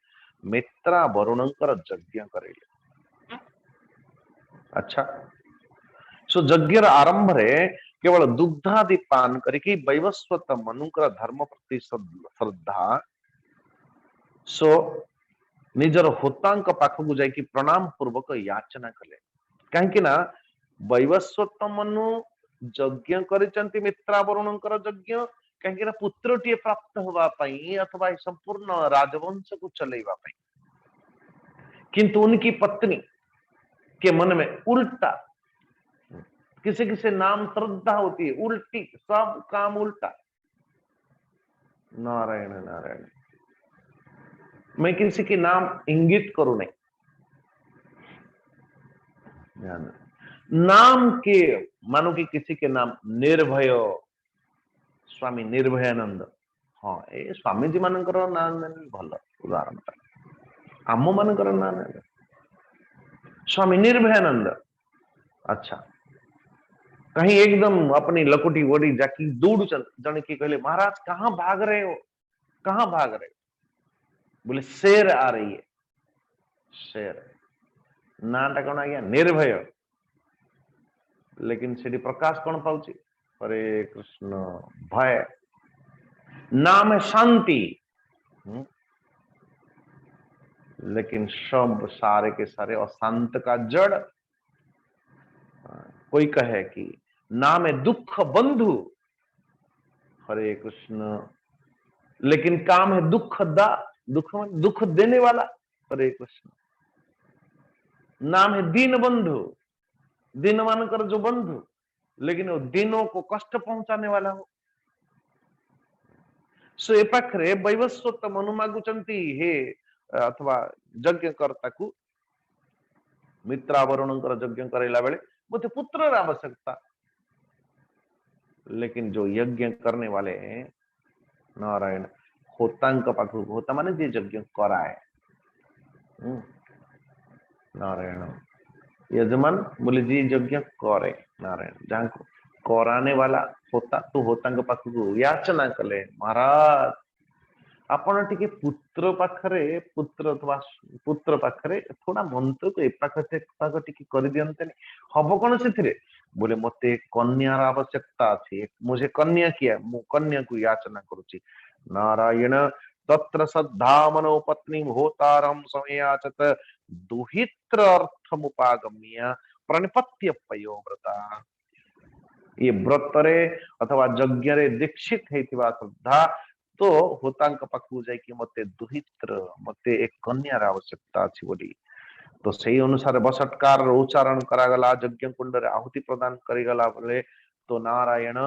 मित्रा वरुणंकर यज्ञ करेले। अच्छा सो यज्ञ आरंभ रे केवल दुग्धादि पान करके वैवस्वत मनुकर धर्म प्रति श्रद्धा सो निजर होतांक पाखक जाकि प्रणाम पूर्वक याचना कले। कहीं ना वैवस्वत मनु यज्ञ करिसंति मित्रा वरुणंकर यज्ञ कहीं पुत्रटीए प्राप्त होगा अथवा संपूर्ण राजवंश को चलेगा। किंतु उनकी पत्नी के मन में उल्टा, किसी किसी नाम श्रद्धा होती है उल्टी, सब काम उल्टा। नारायण नारायण। मैं किसी के नाम इंगित करूं नहीं, नाम के मानो कि किसी के नाम निर्भय, स्वामी निर्भयानंद। हाँ ए स्वामी जी मानकर नाम भल उदाहरण आम मानकर ना स्वामी निर्भयानंद। अच्छा कहीं एकदम अपनी लकुटी वोडी जाकी दौड़ जन की कहले महाराज कहां भाग रहे हो, कहां भाग रहे हो? बोले शेर आ रही है। शेर नाटा कौन आ गया निर्भय, लेकिन सेठी प्रकाश कौन पाउची? हरे कृष्ण भय। नाम है शांति, लेकिन सब सारे के सारे अशांत का जड़। कोई कहे कि नाम है दुख बंधु, हरे कृष्ण, लेकिन काम है दुख दा, दुख देने वाला। हरे कृष्ण। नाम है दीन बंधु, दीन मानकर जो बंधु, लेकिन वो दिनों को कष्ट पहुंचाने वाला हो। सो ए पाखरे वैवस्वत मनु मागुचंती हे अथवा यज्ञ कर्ता को मित्रा वरुणंकर यज्ञ करेला बेले मते पुत्र आवश्यकता, लेकिन जो यज्ञ करने वाले हैं नारायण होतांक पाखु, होता माने जे यज्ञ कराए नारायण यजमान बोले जी यज्ञ करे नारायण जहां को कराने वाला होता तो होतांक पाखु याचना कले महाराज आपण टिके पुत्र पाखरे पुत्र अथवा पुत्र पाखरे थोड़ा मंत्र को एपाख पाख टिके कर दियंते हब कौन से बोले मते कन्यार आवश्यकता अछि, मुझे कन्या किया मु कन्या को याचना करुची नारायण तत्र श्रद्धा मनो पत्नी होतारम समयाचत दुहित्र अर्थमुपागम्य प्रणिपत्य पयोव्रता। ये व्रत रे अथवा यज्ञ रे दीक्षित हेतिबा श्रद्धा तो होतांक पाखु जाय कि मते दुहित्र मते एक कन्यार आवश्यकता अछि बोली तो सही अनुसार बसटकार उच्चारण करागला यज्ञ कुंड रे आहुति प्रदान करिगला बोले तो नारायण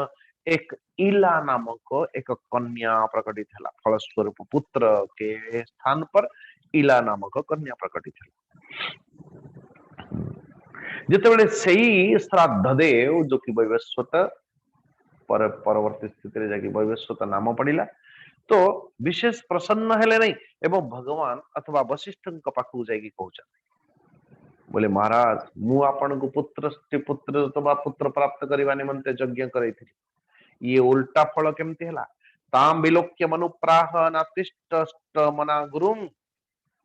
एक इला नामक एक कन्या प्रकटित हला, फलस्वरूप पुत्र के स्थान पर इला नामक कन्या प्रकटित हला। जितेबले सही श्राद्ध देव जो कि वैवस्वत पर परवर्ती स्थिति रे जाकी वैवस्वत नाम पड़िला तो विशेष प्रसन्न हेले नहीं एवं भगवान अथवा वशिष्ठ पाखु जाकी कहउछन बोले महाराज मु आपण को पुत्र अथवा पुत्र प्राप्त करबा निमंते यज्ञ करैथिली, ये उल्टा फल केमती हला? ताम विलोक्य मनु प्राह नातिष्ट मना गुरुम,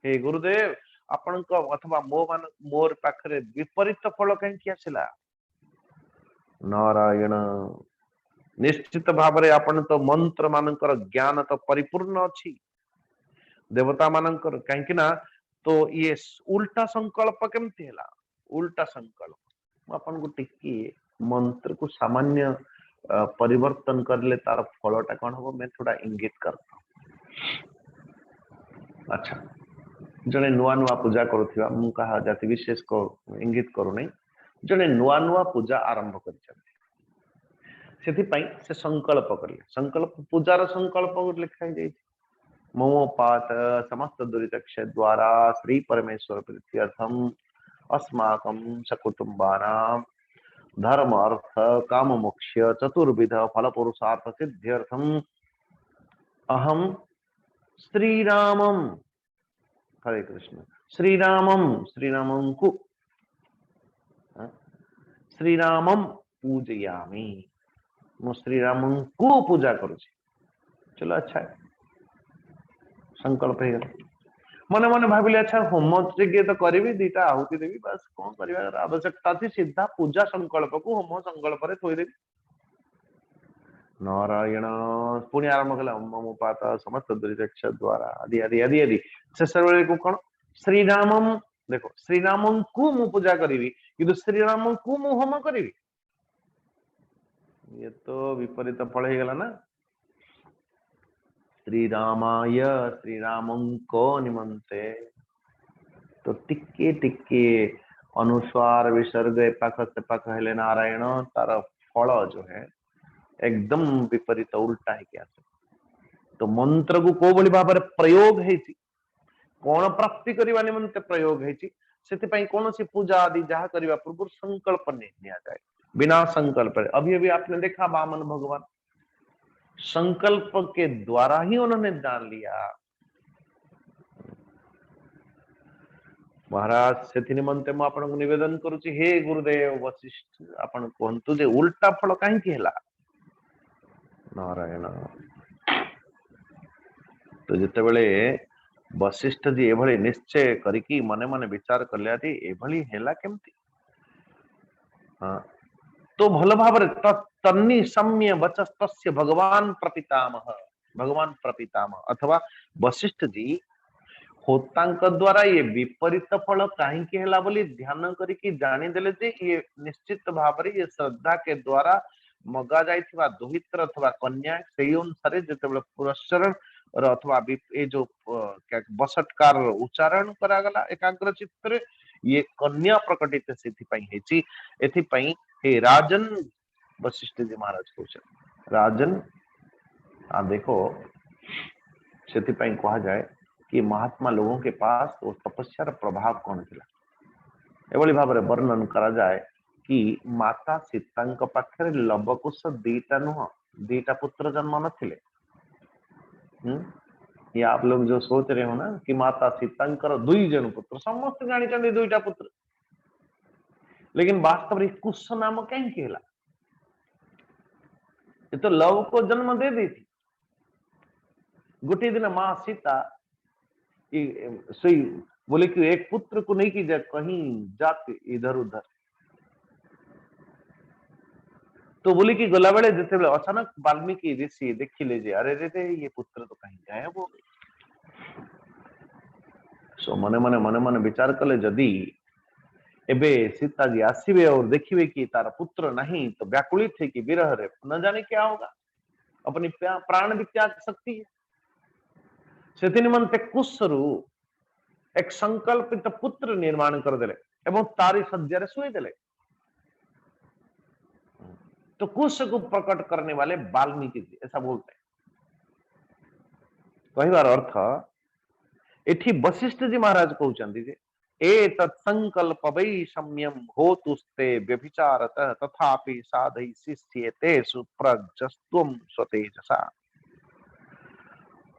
हे गुरुदेव आपण को अथवा मोर पाखरे विपरीत फल कहीं आसिला? नारायण निश्चित भाव आपण तो मंत्र मानकर ज्ञान तो परिपूर्ण अच्छी देवता मानकर कहीं ना तो ये उल्टा संकल्प केमती हला? उल्टा संकल्प अपन को टिकी मंत्र को सामान्य परिवर्तन करले तार फलटा कौन हो मैं थोड़ा इंगित करता। अच्छा जने नुआ नुआ पूजा करुथिबा मु कहा जाति विशेष को इंगित करू नहीं जड़े नुआ नुआ पूजा आरंभ कर से संकल्प कले संकल्प पूजार संकल्प लिखाई जाए ममोपात समस्त दुरितक्ष द्वारा श्री परमेश्वर प्रीत्यर्थम अस्माकं सकुटुम्बानां धर्म अर्थ काम मोक्ष चतुर्विध फल पुरुषार्थ सिद्ध्यर्थम अहम श्रीरामम हरे कृष्ण श्रीरामम को श्रीरामम पूजयामि मु श्रीरामम को पूजा करुछि चलो अच्छा है संकल्प है मन मन भाविले अच्छा होम यज्ञ तो करी दीटा आहुति देवी बस कौन कर आवश्यकता थी सीधा पूजा संकल्प को होम संकल्प रे थोईदेवी नारायण पुणी आरंभ कला ममोपात समस्त दुरितक्ष द्वारा आदि आदि आदि आदि शेष को कौन श्रीरामम देखो श्रीरामम को मु पूजा करी कि श्रीराम को मु होम करी ये तो विपरीत फल हो गला ना श्रीरामाय श्रीरामंको निमंते तो टिके टिके अनुस्वार विसर्ग पाख से पाख हेले नारायण तार फल जो है एकदम विपरीत उल्टा है क्या तो मंत्र को को बड़ी भाव प्रयोग है कौन प्राप्ति करने निमंते प्रयोग है कौन सी पूजा आदि जहाँ करने पूर्व संकल्प नहीं लिया जाए बिना संकल्प अभी अभी आपने देखा वामन भगवान संकल्प के द्वारा ही उन्होंने जान लिया महाराज से निमंते मु आपन को निवेदन करुछि हे गुरुदेव वशिष्ठ आपन कहंतु जे उल्टा फल काहे की हला नारायण तो जिते बेले वशिष्ठ जी एभली निश्चय करिकी मने मने विचार करले आदि एभली हेला केमती हां तो भल भाव तन्नी सम्य वचस्तस्य भगवान प्रपितामह अथवा वशिष्ठ जी होतांक द्वारा ये विपरीत फल कहीं हेला बोली ध्यान करके जानी देले जे ये निश्चित भाव ये श्रद्धा के द्वारा मगा जाइथिबा दुहित्र अथवा कन्या से अनुसार जेतेबेले पुरस्चरण अथवा ये जो बसटकार उच्चारण करागला एकाग्र चित्त ये कन्या प्रकटित से हे राजन वशिष्ठ जी महाराज कहते राजन आ देखो से कहा जाए कि महात्मा लोगों के पास वो तपस्या प्रभाव कौन थिला एभली भाव वर्णन करा जाए कि माता सीता पाखे लवकुश दीटा नुह दीटा पुत्र जन्म नथिले ये आप लोग जो सोच रहे हो ना कि माता सीता दुई जन पुत्र समस्त जानी दुईटा पुत्र लेकिन वास्तव में कुश नाम कहीं कहला ये तो लव को जन्म दे दी थी गोटे दिन माँ सीता सही बोले कि एक पुत्र को नहीं की जाए कहीं जाते इधर उधर तो बोले कि गला बेले जिते अचानक वाल्मीकि ऋषि देखिले जे अरे रे ये पुत्र तो कहीं गायब हो गए सो मने मने विचार कले जदि एबे सीता जी आसवे और देखिए कि तार पुत्र नहीं तो व्याकुलित है कि विरह रे न जाने क्या होगा अपनी प्राण भी त्याग सकती है से निमंते कुशरु एक संकल्पित पुत्र निर्माण कर देले एवं तारी सज्जा शुए देले तो कुश को प्रकट करने वाले वाल्मीकि जी ऐसा बोलते हैं कहबार अर्थ एठी वशिष्ठ जी महाराज कहउचंदी जे एतत् संकल्प वै सम्यम होतुस्ते व्यभिचारतः तथापि साधै शिष्येते सुप्रजस्त्वम स्वतेजसा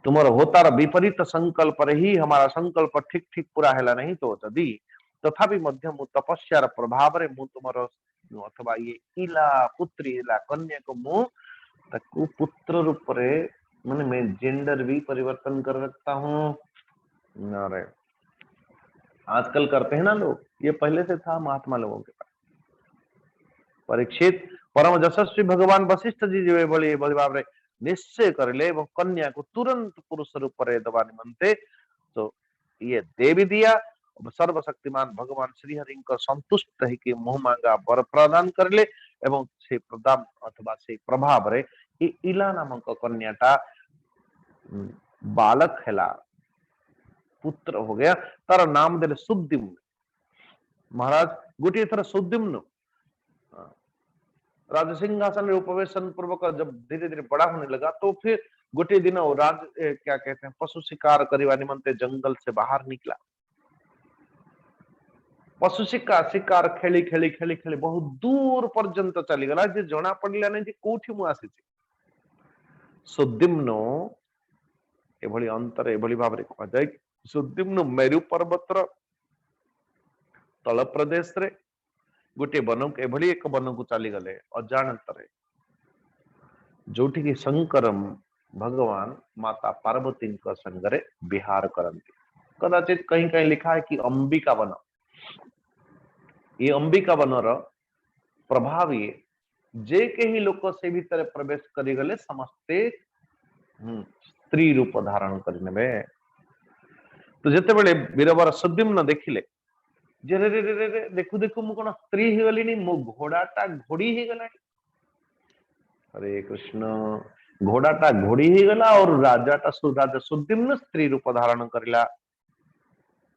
तुम्हारा होतार विपरीत संकल्प ही हमारा संकल्प ठीक ठीक पूरा हैला नहीं तो तदी तथापि मध्य मु तपस्यार प्रभाव रे मु तुम्हारा अथवा ये इला पुत्री इला कन्या को मु तकु पुत्र रूप रे माने मैं जेंडर भी परिवर्तन कर रखता हूं अरे आजकल करते हैं ना लोग ये पहले से था महात्मा लोगों के पास परीक्षित परम यशस्वी भगवान वशिष्ठ जी जो बड़ी भाव रे निश्चय करले एवं कन्या को तुरंत पुरुष रूप रे दबा निमंते तो ये देवी दिया सर्वशक्तिमान भगवान श्री हरि को संतुष्ट है कि मुह मांगा वर प्रदान करले एवं से प्रदान अथवा से प्रभाव रे इला नामक कन्याटा बालक हेला पुत्र हो गया तार नाम देले सुद्युम्न महाराज गोटे थर सुद्युम्न राज सिंहासन में उपवेशन पूर्वक जब धीरे धीरे बड़ा होने लगा तो फिर गोटे दिन क्या कहते हैं पशु शिकार करने निमंते जंगल से बाहर निकला। पशु शिकार खेली खेली खेली खेली बहुत दूर पर्यंत चलीगला जे जना पड़ला नहीं जे कोठी मु आसीछि। सुद्युम्न एभली अंतर एभली भाव रे कहा जाय सुद्युम्न मेरु पर्वतर तल प्रदेश रे गोटे वन एभली एक वन को चली गले अजाणत जोठी की शंकर भगवान माता पार्वती संगरे विहार करती। कदाचित कहीं कहीं लिखा है कि अंबिका वन, ये अंबिका वनर प्रभाव ये जे के ही लोक से भीतर प्रवेश करी गले समस्ते स्त्री रूप धारण करने। तो जिते बड़े वीरवर सुद्युम्न देखिले जे रे रे रे रे देखु देखु मु कोन स्त्री ही गली नी मो घोड़ाटा घोड़ी ही गला। हरे कृष्ण, घोड़ाटा घोड़ी ही गला और राजाटा राजा सुद्युम्न स्त्री रूप धारण करिला।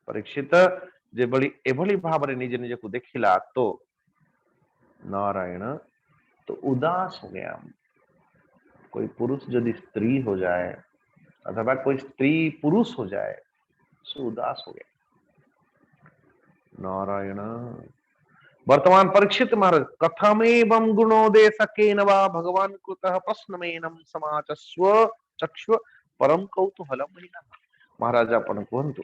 परीक्षित जे बड़ी एभली भाव रे निज निज को देखिला तो नारायण तो उदास हो गया। कोई पुरुष यदि स्त्री हो जाए अथवा कोई स्त्री पुरुष हो जाए सो उदास हो गया। नारायण वर्तमान परीक्षित महाराज कथमेवं गुणोदेशकेन वा भगवान कुतः प्रश्नमेनं समाचस्व चक्ष्व परम कौतूहलम हीना। महाराज अपन कहंतु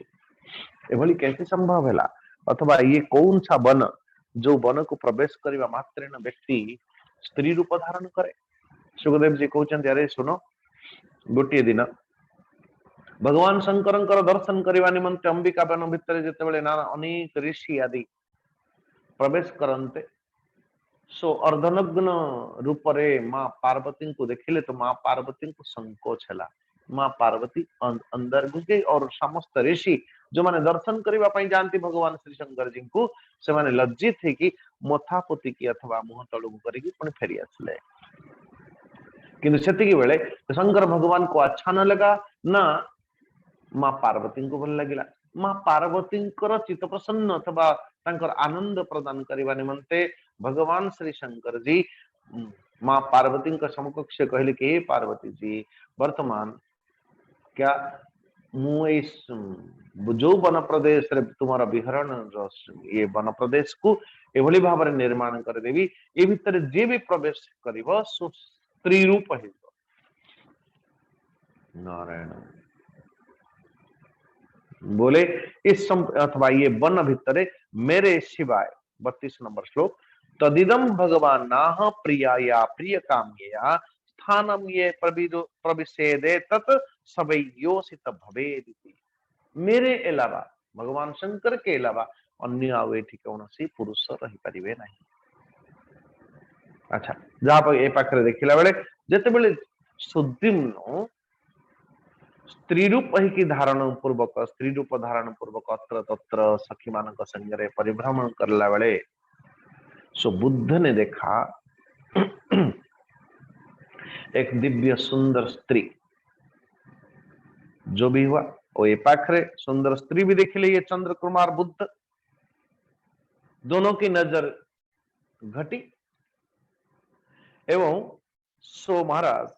एभली कैसे संभव हैला अथवा ये कौन सा वन जो वन को प्रवेश करने मात्रे न व्यक्ति स्त्री रूप धारण करे। सुखदेव जी कहते अरे सुनो गोटे दिन भगवान शंकर दर्शन करने निमंते अंबिका वन भितर जिते नाना अनेक ऋषि आदि प्रवेश करते सो अर्धनग्न रूप रे माँ पार्वती को देखिले तो माँ पार्वती को संकोच है। माँ पार्वती अंदर घुस गई और समस्त ऋषि जो माने दर्शन करने जाती भगवान श्री शंकर जी को से माने लज्जित है कि मथा पोती की अथवा मुह तलू करके फेरी आसले। किंतु सेतिकी बेले शंकर भगवान को अच्छा न लगा ना माँ पार्वती को भल लगिला। माँ पार्वती चित्त प्रसन्न अथवा आनंद प्रदान करने निमंते भगवान श्री शंकर जी माँ पार्वती समकक्ष कहले कि पार्वती जी वर्तमान क्या मु जो वन प्रदेश रे तुम्हारा विहरण ये वन प्रदेश को एभली भाव रे निर्माण कर देवी ए भितर जे भी प्रवेश करिवो सो स्त्री रूप है। नारायण बोले इस अथवा ये वन भितरे मेरे सिवाय 32 नंबर श्लोक तदिदम भगवान नाह प्रिया प्रिय काम्यया स्थानम ये प्रविशेदे तत् सवैयोसित भवेदिति। मेरे अलावा भगवान शंकर के अलावा अन्य आवे कौनसी पुरुष रही परिवे नहीं। अच्छा जहां पर ए पाखरे देखिला बेले जते बेले सुद्युम्न स्त्री रूप ही धारण पूर्वक अत्र तत्र सखी मान संगे परिभ्रमण करला बेले सो बुद्ध ने देखा एक दिव्य सुंदर स्त्री जो भी हुआ वो ये पाखरे सुंदर स्त्री भी देख ली। ये चंद्र कुमार बुद्ध दोनों की नजर घटी एवं सो महाराज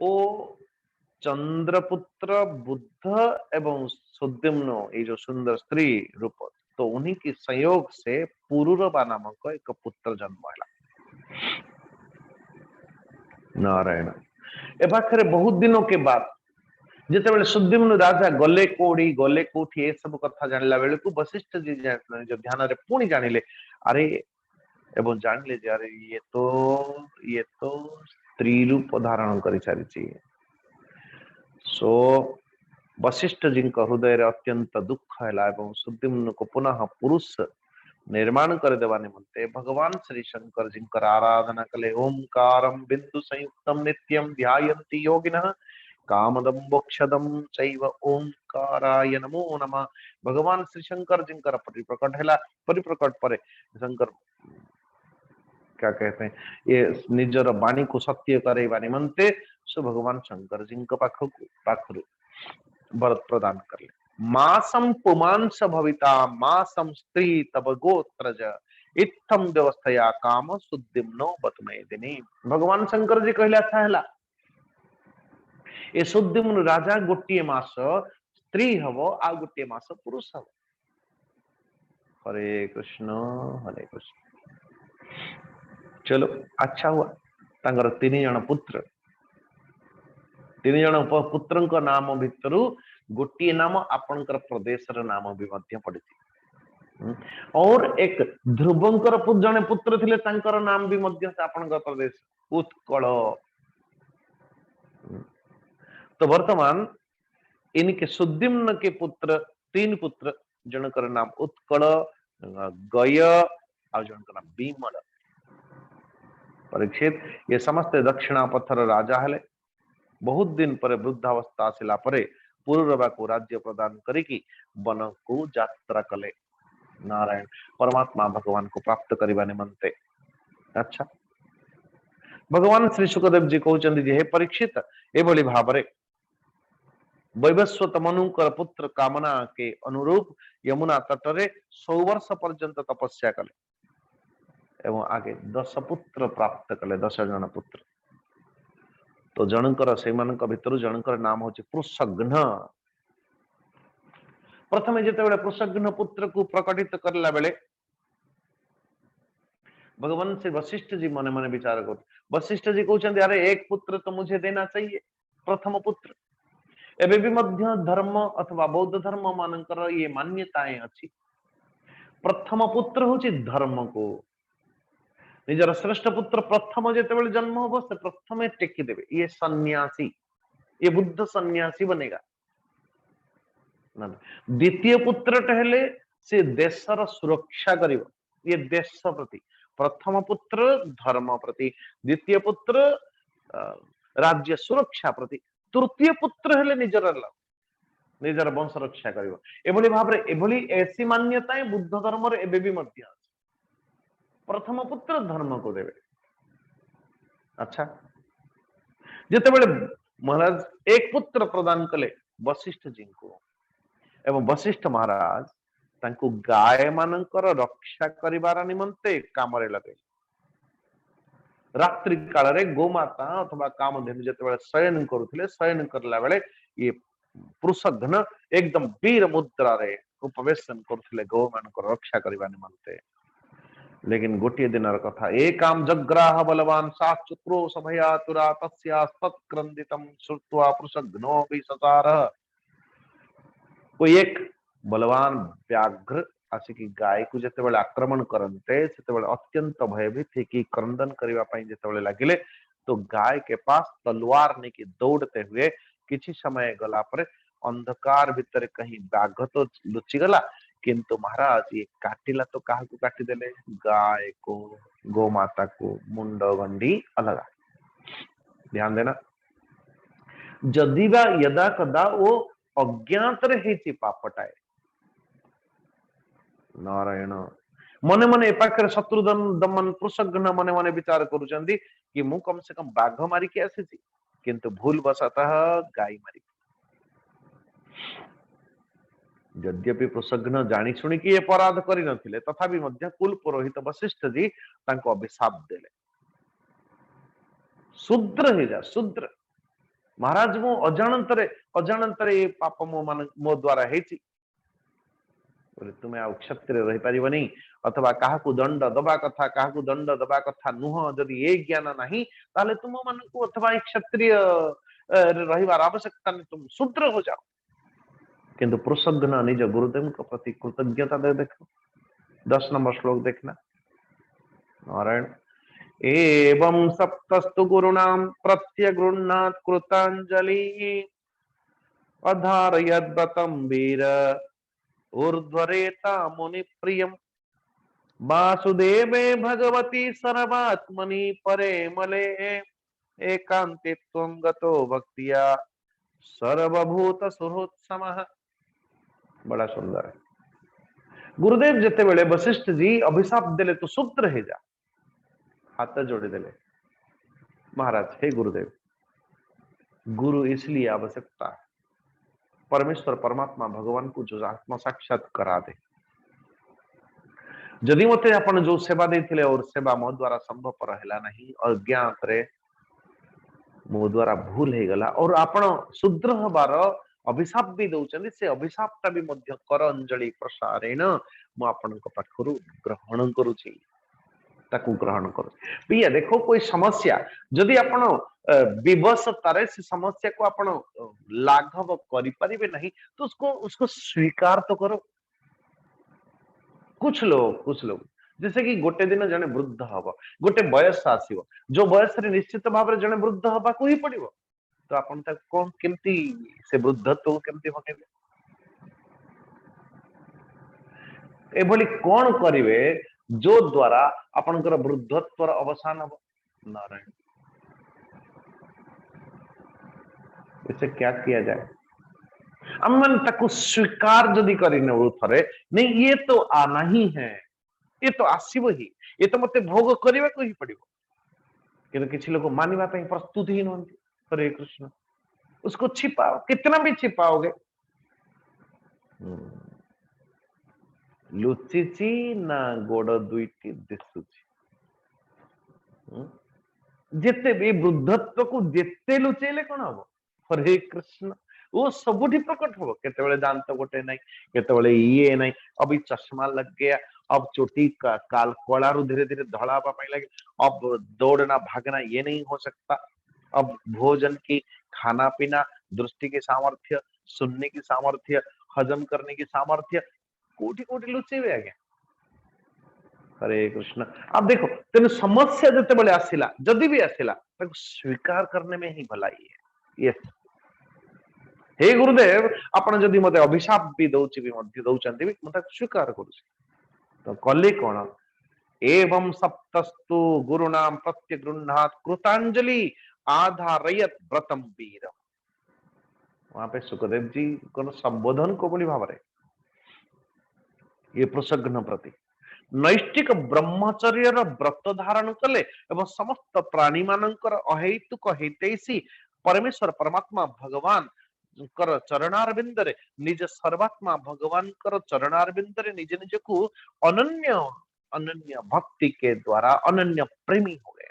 ओ चंद्रपुत्र बुद्ध एवं सुद्युम्न ये जो सुंदर स्त्री रूप तो उन्हीं की संयोग से पुरुरवा नामक एक पुत्र जन्म है। नारायण ए पाखरे बहुत दिनों के बाद जिते बेले सुद्युम्न राजा गले कोठी ये सब कथा जानला बेले को वशिष्ठ जी जो ध्यान रे पुणी जानिले अरे एवं जानिले जे अरे ये तो स्त्री रूप धारण करि सारिछि। सो वशिष्ठ जी हृदय रे अत्यंत दुख हैला एवं सुद्युम्न को पुनः पुरुष निर्माण कर देवा निमंते भगवान श्री शंकर जी आराधना कले। ओंकारं बिंदु संयुक्तम नित्यम ध्यायन्ति योगिनः कामदम मोक्षदम चैव ओंकाराय नमो नमः। भगवान श्री शंकर जी परिप्रकट है परिप्रकट पर शंकर क्या कहते हैं ये निजर वाणी को सत्य करे निमंते सो भगवान शंकर जी पाखरु वरत प्रदान कर मासम पुमांस भविता मासम स्त्री तब गोत्रज इत्थम व्यवस्थया काम सुद्दिम्नो बतमे दिनी। भगवान शंकर जी कहले अच्छा है ए सुद्दिम्न राजा गोटे मास स्त्री हब आ गोटे मास पुरुष हब। हरे कृष्ण हरे कृष्ण। चलो अच्छा हुआ तांगर 3 जन पुत्र, 3 जन पुत्र नाम भितरु गोटे नाम आपणकर प्रदेशर नाम भी मध्य पड़ी। और एक ध्रुवंकर जने पुत्र थिले तांकर नाम भी मध्य आपणकर प्रदेश उत्कल। तो वर्तमान इनके सुद्दिम्न के पुत्र 3 पुत्र, जनकर नाम उत्कल, गय और जनकर नाम विमल। परीक्षित ये समस्त दक्षिणापथर राजा हेले। बहुत दिन पर वृद्धावस्था आसिला परे पुरुरवा को राज्य प्रदान करिकी वन को यात्रा कले। नारायण परमात्मा भगवान को प्राप्त करने निमंते। अच्छा भगवान श्री सुखदेव जी कहते हे परीक्षित एभली भावरे वैवस्वत मनुकर पुत्र कामना के अनुरूप यमुना तटरे 100 वर्ष पर्यंत तपस्या कले एवं आगे 10 पुत्र प्राप्त कले, 10 जन पुत्र। तो जनकर से भितर जनकर नाम होची पृषघ्न। प्रथमे जेते पृषघ्न पुत्र को प्रकटित करला बेले भगवान श्री वशिष्ठ जी मने मने विचार कर, वशिष्ठ जी कहते अरे एक पुत्र तो मुझे देना चाहिए, प्रथम पुत्र। एबे भी मध्य धर्म अथवा बौद्ध धर्म मानकर ये मान्यताएं अच्छी। प्रथम पुत्र होची धर्म को निजर श्रेष्ठ पुत्र प्रथम जेतेबेले जन्म हो से प्रथमे टेकी देवे। ये सन्यासी, ये बुद्ध सन्यासी बनेगा। द्वितीय पुत्र टहले से देशर सुरक्षा करिव, ये देश प्रति। प्रथम पुत्र धर्म प्रति, द्वितीय पुत्र राज्य सुरक्षा प्रति, तृतीय पुत्र हेले निजर वंश रक्षा करिव। एभली भाबरे एभली ऐसी मान्यताएं बुद्ध धर्म रे एबे भी मध्य अछि। प्रथम पुत्र धर्म को देवे। अच्छा जेतेबेले महाराज एक पुत्र प्रदान कले वशिष्ठ जी को एवं वशिष्ठ महाराज तांको गाय मानकर रक्षा करिवार निमंते कामरे लगे। रात्रि काल रे गोमाता अथवा कामधेनु जेतेबेले शयन करुथिले, शयन करला बेले ये पृषघ्न एकदम वीर मुद्रा रे उपवेशन करुथिले गौ मानकर रक्षा करिवा निमंते। लेकिन गोटे दिन कथा एकाम जग्राह बलवान साचुक्रो सभयातुरा तस्यास्तत्क्रंदितम श्रुत्वा पृषघ्नो विससार। कोई एक बलवान व्याघ्र आसिकी गाय को जेतेबेले आक्रमण करते सेतेबेले अत्यंत भयभीत कि क्रंदन करिवा पई जेतेबेले लागिले तो गाय के पास तलवार नेकी दौड़ते हुए किछि समय गला पर अंधकार भितर कहीं व्याघ्र तो लुचि गला, किंतु महाराज ये काटिला तो काहा को काटी देले? गाय को, गौ माता को मुंड गंडी अलगा। ध्यान देना जदिबा यदा कदा वो अज्ञात रही पापटाए। नारायण मने मने पाखरे शत्रु दमन पृषघ्न मने मने विचार करुचंदी कि मु कम से कम बाघ मारी के आसीची, किंतु भूल वशतः गाय मारी। यद्यपि पृषघ्न जानी शुणी कि अपराध करि नथिले तथापि मध्य कुल पुरोहित वशिष्ठ जी तांको अभिशाप देले, शूद्र हे जा शूद्र। महाराज मो अजाणंतरे पाप मो द्वारा हेची, तुम्हें आ क्षत्रिय रही पारिबनी अथवा काहाकू दंड दबा कथा काहाकू दंड दबा कथा नुह जदि ये ज्ञान नहीं ताले तुम मानकू अथवा क्षत्रिय रहिबार आवश्यकता नहीं, तुम शूद्र हो जाओ। किंतु पृषघ्न निज गुरुदेव को प्रति कृतज्ञता दे। देखो 10 नंबर श्लोक देखना। नारायण एवं सप्तस्तु गुरुणाम प्रत्यगृह्णात् कृतांजलि अधारयद्व्रतं वीर ऊर्ध्वरेता मुनि प्रियम वासुदेवे भगवती सर्वात्मनि परे मले एकांते त्वं गतो भक्तिया सर्वभूत सुहृत्समः। बड़ा सुंदर है। गुरुदेव जेते बेले वशिष्ठ जी अभिशाप देले तो शूद्र हे जा, हाथ जोड़े देले। महाराज हे गुरुदेव, गुरु इसलिए आवश्यकता है परमेश्वर परमात्मा भगवान को जो आत्मा साक्षात करा दे। जदि मते आपण जो सेवा देथिले और सेवा मो द्वारा संभवपर हैला नहीं, अज्ञात रे मो द्वारा भूल हे गला और आपण शुद्र हबार अभिशाप भी दउचंदी, से अभिशापटा भी मध्य कर अंजलि प्रसारेण मो आपनक पाखरु ग्रहण करूची, ताकू ग्रहण करू। भैया देखो कोई समस्या जदि आपण विवशतारे से समस्या को आपण लाघव करि परिबे नहीं, तो उसको उसको स्वीकार तो करो। कुछ लोग जैसे कि गोटे दिन जने वृद्ध हब, गोटे बयस आसीबो, जो बयस रे निश्चित भाव रे जने वृद्ध हबा को ही पड़िबो, तो आपण ता कोन केमती से वृद्धत्व केमती होनेबे, एभली कोन करिवे जो द्वारा आपनकर वृद्धत्वर अवसान हब। नारायण, इसे क्या किया जाए? हम ताको स्वीकार जदि करिने थरे नहीं, ये तो आना ही है, ये तो आसीबो ही, ये तो मते भोग करिवा को ही पड़िबो, किंतु किछि लोग मानिबा पई प्रस्तुत ही नहंती। हरे कृष्ण, उसको छिपाओ, कितना भी छिपाओगे। लुचिची ना गोड़ दुईटी दिसुची, जेते भी वृद्धत्व को जेते लुचेले कोन हबो। हरे कृष्ण, वो सबुठी प्रकट हो, केतेबेले दांत गोटे नहीं, केतेबेले ये नहीं, अभी चश्मा लग गया, अब चोटी का काल कला रु धीरे धीरे धड़ा पाई लगे, अब दौड़ना भागना ये नहीं हो सकता, अब भोजन की खाना पीना, दृष्टि की सामर्थ्य, सुनने की सामर्थ्य, हजम करने की सामर्थ्य कोटि कोटि लुचेबे आगे। हरे कृष्ण, आप देखो तेन समस्या जते बड़े आसिला, जदि भी आसिला ताको स्वीकार करने में ही भलाई है। यस, हे गुरुदेव, आपण जदि मते अभिशाप भी दउची भी मध्य दउचंती भी मते स्वीकार करूछी, तो कली कोन एवं सप्तस्तु गुरुनाम प्रत्यगृह्णात कृतांजलि आधारयत व्रतम वीर। वहां पे सुखदेव जी को संबोधन को बोली भाव ये प्रसग्न प्रति नैष्टिक ब्रह्मचर्य व्रत धारण कले एवं समस्त प्राणी मानकर अहेतुक हितैषी परमेश्वर परमात्मा भगवान कर चरणारविंदरे निज सर्वात्मा भगवान कर चरणारविंदरे निज निज को अनन्य अनन्य भक्ति के द्वारा अनन्य प्रेमी हुए।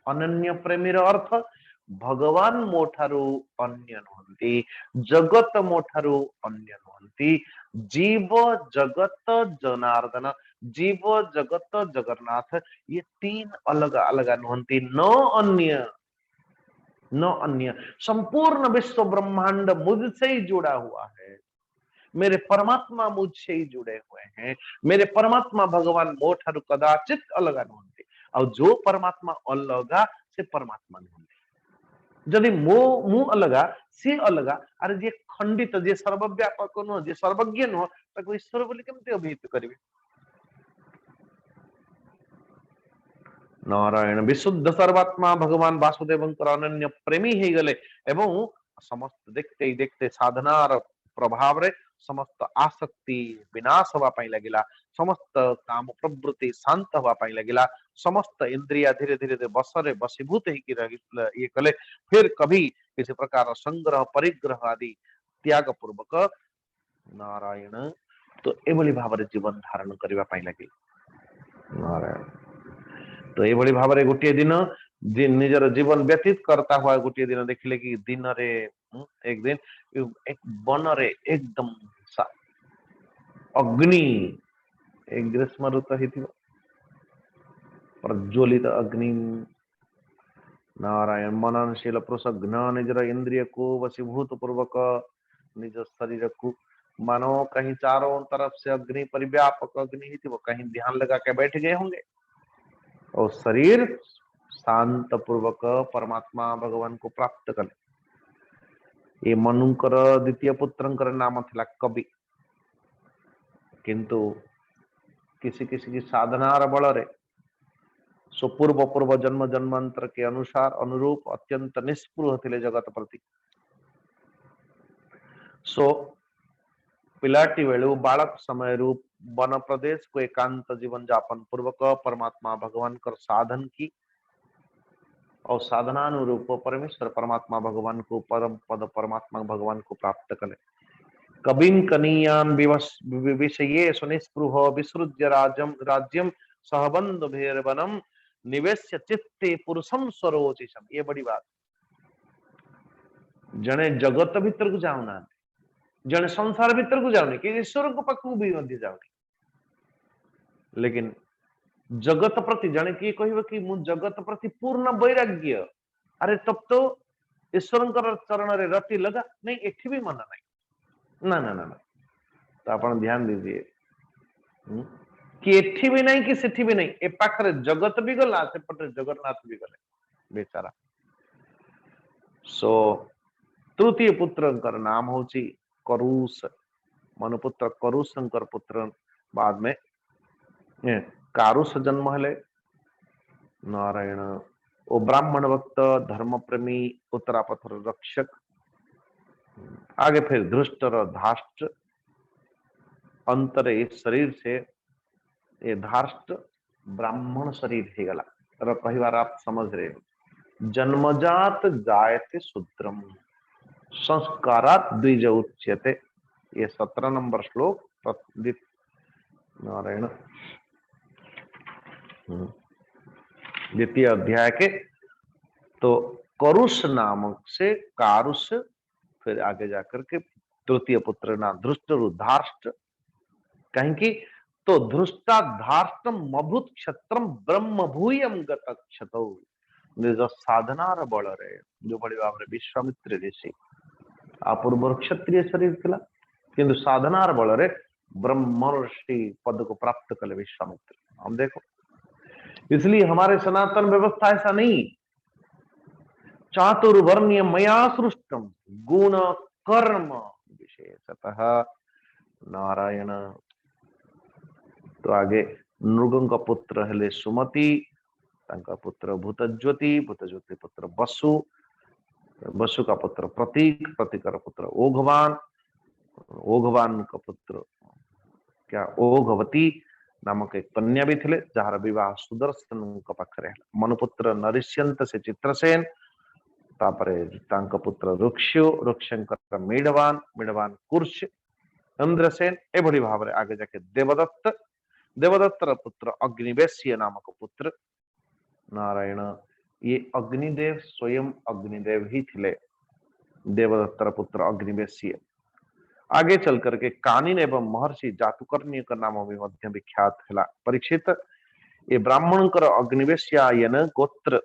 अनन्य प्रेमी अर्थ भगवान मोठारु अन्य नुहंती, जगत मोठारु अन्य नुहंती, जीव जगत जनार्दन, जीव जगत जगन्नाथ, ये तीन अलग अलग नुहंती, न अन्य। संपूर्ण विश्व ब्रह्मांड मुझसे ही जुड़ा हुआ है, मेरे परमात्मा मुझसे ही जुड़े हुए हैं, मेरे परमात्मा भगवान मोठारु कदाचित अलग नुहंती, और जो परमात्मा अलगा से परमात्मा नुहंती। जदि मो मु अलगा सी अलगा, अरे जे खंडित जे सर्वव्यापक नुह, जे सर्वज्ञ नुह, ताको ईश्वर बोली केमते अभिहित करिवे। नारायण, विशुद्ध सर्वात्मा भगवान वासुदेवंकर अनन्य प्रेमी हे गले एवं समस्त देखते ही देखते साधनार प्रभाव रे समस्त आसक्ति विनाश हवा पाई लगिला, समस्त काम प्रवृत्ति शांत हवा पाई लगिला, समस्त इंद्रिया धीरे धीरे बसरे बसीभूत ही ये कले, फिर कभी किसी प्रकार संग्रह परिग्रह आदि त्याग पूर्वक नारायण तो एभली भाव जीवन धारण करने पाई लगे। नारायण, तो ये भाव में गोटे दिन निजर जीवन व्यतीत करता हुआ गोटे दिन देखिले कि दिन रे एक दिन एक वन रे एकदम अग्नि, एक ग्रीष्म ऋतु ही प्रज्वलित अग्नि, नारायण मननशील पुरुष ज्ञान निजर इंद्रिय को वशीभूत पूर्वक निज शरीर को मानो कहीं चारों तरफ से अग्नि परिव्यापक अग्नि ही थी, वो कहीं ध्यान लगा के बैठ गए होंगे और शरीर शांत पूर्वक परमात्मा भगवान को प्राप्त कले। ये मनुकर द्वितीय पुत्रंकर नाम थिला कवि, किंतु किसी किसी की साधनार बल रे सुपूर्व पूर्व जन्म जन्मांतर के अनुसार अनुरूप अत्यंत निष्पृह थिले जगत प्रति। सो पिलाटी बेलू बालक समय रूप वन प्रदेश को एकांत जीवन जापन पूर्वक परमात्मा भगवान कर साधन की और साधनानुरूप परमेश्वर परमात्मा भगवान को परम पद परमात्मा भगवान को प्राप्त करे। कविं कनीयान विषये सुनिस्पृह विसृज्य राज्यम सहबंध भेरवनम निवेश्य चित्ते पुरुषम स्वरोचिषम। ये बड़ी बात। जने जगत भीतर को जाऊना, जने संसार भीतर को जाऊनी कि ईश्वर को पाखु भी मध्य जाऊनी, लेकिन जगत प्रति जने किए कहबो कि मु जगत प्रति पूर्ण वैराग्य, अरे तब तो ईश्वर चरण रे रति लगा नहीं, एठी भी मन नहीं। ना ना ना ना, तो आपण ध्यान दीजिए कि एठी भी नहीं कि सेठी भी नहीं, ए पाखरे जगत भी गला, से पटे जगन्नाथ भी गले बेचारा। सो तृतीय पुत्र नाम होची करुष, मनुपुत्र करुषंकर पुत्र। बाद में कारुष जन्म हेले। नारायण ओ ब्राह्मण भक्त, धर्म प्रेमी, उत्तरापथर रक्षक। आगे फिर धृष्टर धाष्ट, अंतरे इस शरीर से ये धाष्ट ब्राह्मण शरीर ही गला। कई बार आप समझ रहे हो, जन्मजात जायते शूद्रम संस्कारात द्विज उच्यते। ये 17 नंबर श्लोक नारायण द्वितीय अध्याय के। तो करुष नामक से कारुष, फिर आगे जाकर के तृतीय पुत्र ना धृष्ट धाष्ट। कहीं की तो धृष्टा धाष्टम मभूत क्षत्रम ब्रह्म भूयम गत क्षतो। निज साधनार बल रे जो बड़ी भाव विश्वामित्र ऋषि अपूर्व क्षत्रिय शरीर थिला, किंतु साधनार बल रे ब्रह्मर्षि पद को प्राप्त कले विश्वामित्र। हम देखो, इसलिए हमारे सनातन व्यवस्था ऐसा नहीं, चातुर्वर्ण्य मया सृष्टम गुण कर्म विशेषतः। नारायण। तो आगे नृग का पुत्र हेले सुमति, तांका पुत्र भूतज्योति, भूतज्योति पुत्र वसु, वसु का पुत्र प्रतीक, प्रतीकर पुत्र ओघवान, ओघवान का पुत्र क्या ओघवती नामक एक कन्या भी थे, जार विवाह सुदर्शन का पाखरे। मनुपुत्र नरिष्यंत से चित्रसेन, तापरे तांका पुत्र रुक्ष्यो, रुक्षंकर मेढवान, मेढवान कुर्श, इंद्रसेन। ए बड़ी भाव आगे जाके देवदत्त, देवदत्तर पुत्र अग्निवेश्य नामक पुत्र। नारायण। ये अग्निदेव स्वयं अग्निदेव ही थे, देवदत्तर पुत्र अग्निवेश्य। आगे चल करके कानिन एवं महर्षि जातुकर्ण्य का नाम भी मध्य विख्यात है। परीक्षित ये ब्राह्मण अग्निवेश्यायन गोत्र